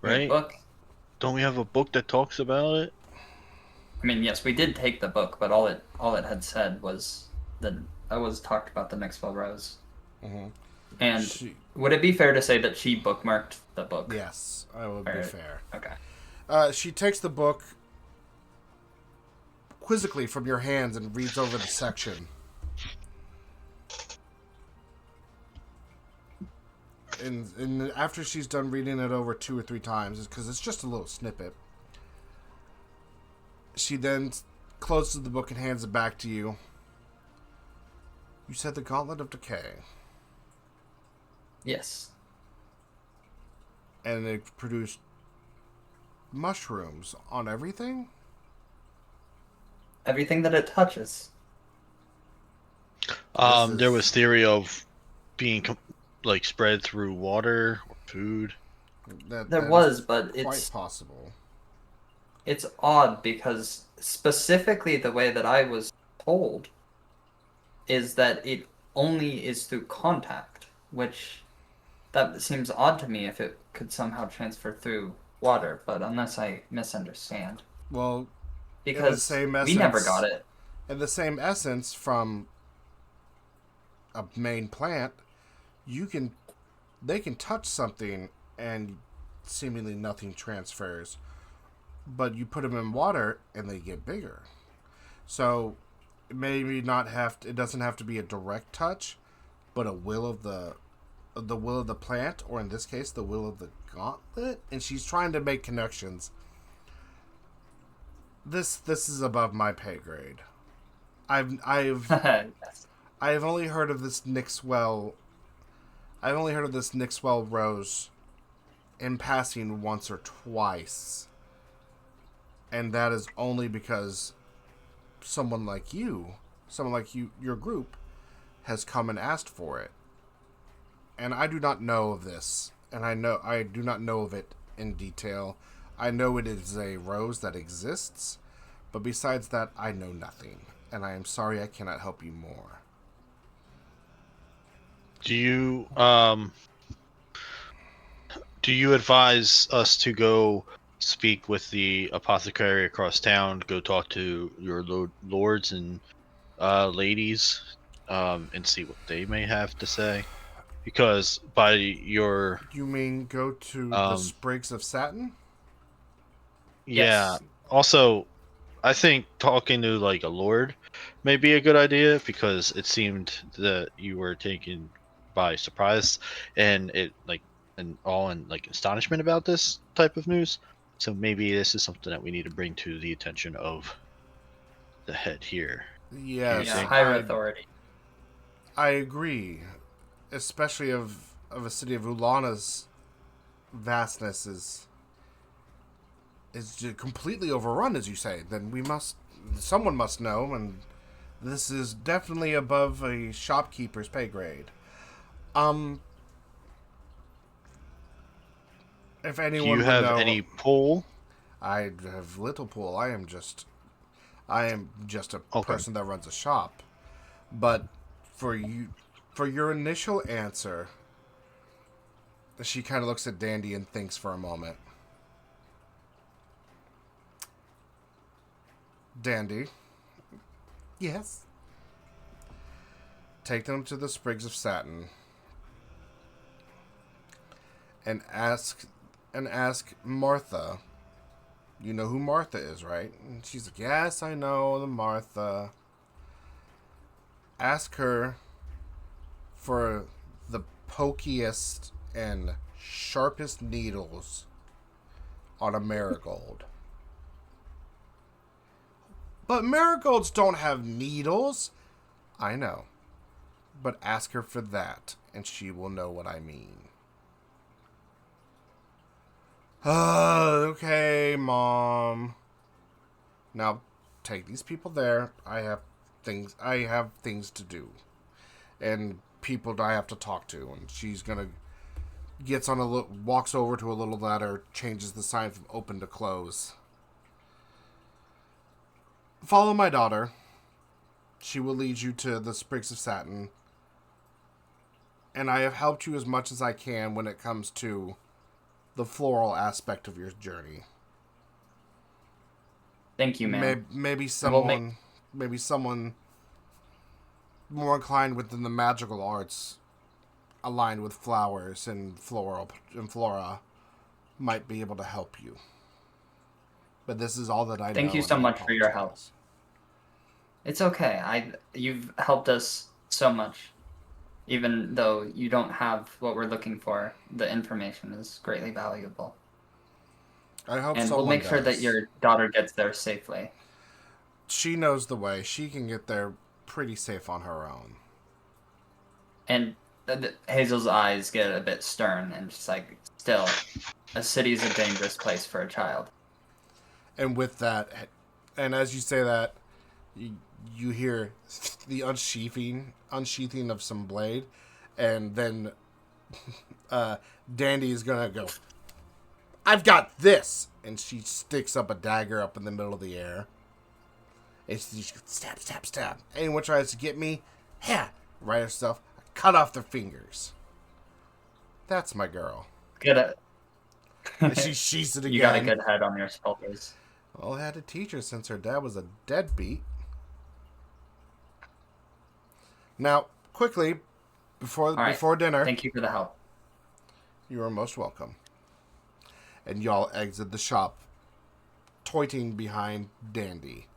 We have right? book. Don't we have a book that talks about it? I mean, yes, we did take the book, but all it had said was talked about the Nixwell Rose. Mm-hmm. And would it be fair to say that she bookmarked the book? Yes, I would be fair. Okay. She takes the book quizzically from your hands and reads over the section. And after she's done reading it over 2 or 3 times, because it's just a little snippet, she then closes the book and hands it back to you. You said the Gauntlet of Decay. Yes. And it produced mushrooms on everything? Everything that it touches. There was theory of being spread through water or food. There was, but quite it's possible. It's odd because specifically the way that I was told is that it only is through contact, which that seems odd to me if it could somehow transfer through water, but unless I misunderstand. Well, because we never got it. In the same essence from a main plant, they can touch something and seemingly nothing transfers. But you put them in water and they get bigger. So it doesn't have to be a direct touch, but a will of the will of the plant, or in this case the will of the gauntlet. And she's trying to make connections. This is above my pay grade. I've only heard of this Nixwell Rose in passing once or twice. And that is only because someone like you, your group, has come and asked for it. And I do not know of this. And I do not know of it in detail. I know it is a rose that exists. But besides that, I know nothing. And I am sorry I cannot help you more. Do you advise us to go speak with the apothecary across town, go talk to your lords and ladies, and see what they may have to say? Because by your You mean go to the Sprigs of Satin? yeah. Yes. Also, I think talking to like a lord may be a good idea because it seemed that you were taken by surprise and like astonishment about this type of news. So maybe this is something that we need to bring to the attention of the head here. Yes, Yeah, higher authority. I agree. Especially of a city of Ulana's vastness is completely overrun, as you say. Then someone must know, and this is definitely above a shopkeeper's pay grade. If anyone Do you would have know, any pull? I have little pull. I am just a person that runs a shop. But for your initial answer, she kind of looks at Dandy and thinks for a moment. Dandy. Yes. Take them to the Sprigs of Satin and ask Martha. You know who Martha is, right? And she's like, yes, I know the Martha. Ask her for the pokiest and sharpest needles on a marigold. But marigolds don't have needles. I know. But ask her for that, and she will know what I mean. Okay, Mom. Now, take these people there. I have things to do. And people I have to talk to. And she's gonna walks over to a little ladder, changes the sign from open to close. Follow my daughter. She will lead you to the Sprigs of Satin. And I have helped you as much as I can when it comes to the floral aspect of your journey. Thank you, man. Maybe someone more inclined within the magical arts, aligned with flowers and flora, might be able to help you. But this is all that I know. Thank you so much for your help. It's okay. You've helped us so much. Even though you don't have what we're looking for, the information is greatly valuable. I hope and we'll make sure that your daughter gets there safely. She knows the way. She can get there pretty safe on her own. And Hazel's eyes get a bit stern, and she's like, still, a city's a dangerous place for a child. And with that, and as you say that, you hear the unsheathing of some blade, and then Dandy is gonna go, I've got this! And she sticks up a dagger up in the middle of the air. And she stab, stab, stab. Anyone tries to get me, right herself, cut off their fingers. That's my girl. Good. And she sheaths it again. You got a good head on your shoulders. Well, I had to teach her since her dad was a deadbeat. Now, quickly, before dinner... Thank you for the help. You are most welcome. And y'all exit the shop, toiting behind Dandy.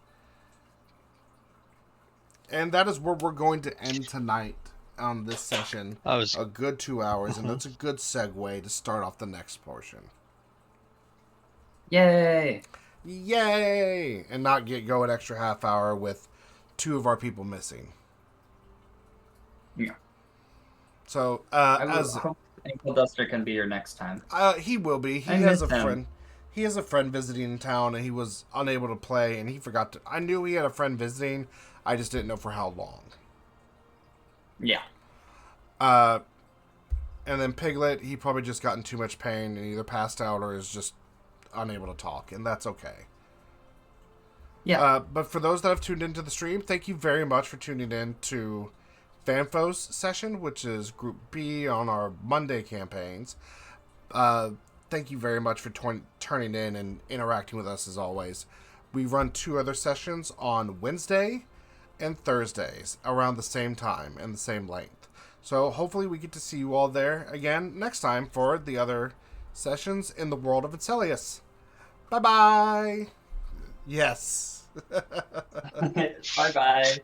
And that is where we're going to end tonight on this session. A good 2 hours, and that's a good segue to start off the next portion. Yay! Yay! And not go an extra half hour with 2 of our people missing. Yeah. So, I hope Uncle Duster can be here next time. He will be. He has a friend. he has a friend visiting in town, and he was unable to play, and he forgot to... I knew he had a friend visiting, I just didn't know for how long. Yeah. And then Piglet, he probably just got in too much pain and either passed out or is just unable to talk, and that's okay. Yeah. But for those that have tuned into the stream, thank you very much for tuning in to FANFO's session, which is Group B on our Monday campaigns. Thank you very much for turning in and interacting with us as always. We run 2 other sessions on Wednesday and Thursdays around the same time and the same length. So hopefully we get to see you all there again next time for the other sessions in the world of Incellius. Bye-bye! Yes. Bye-bye.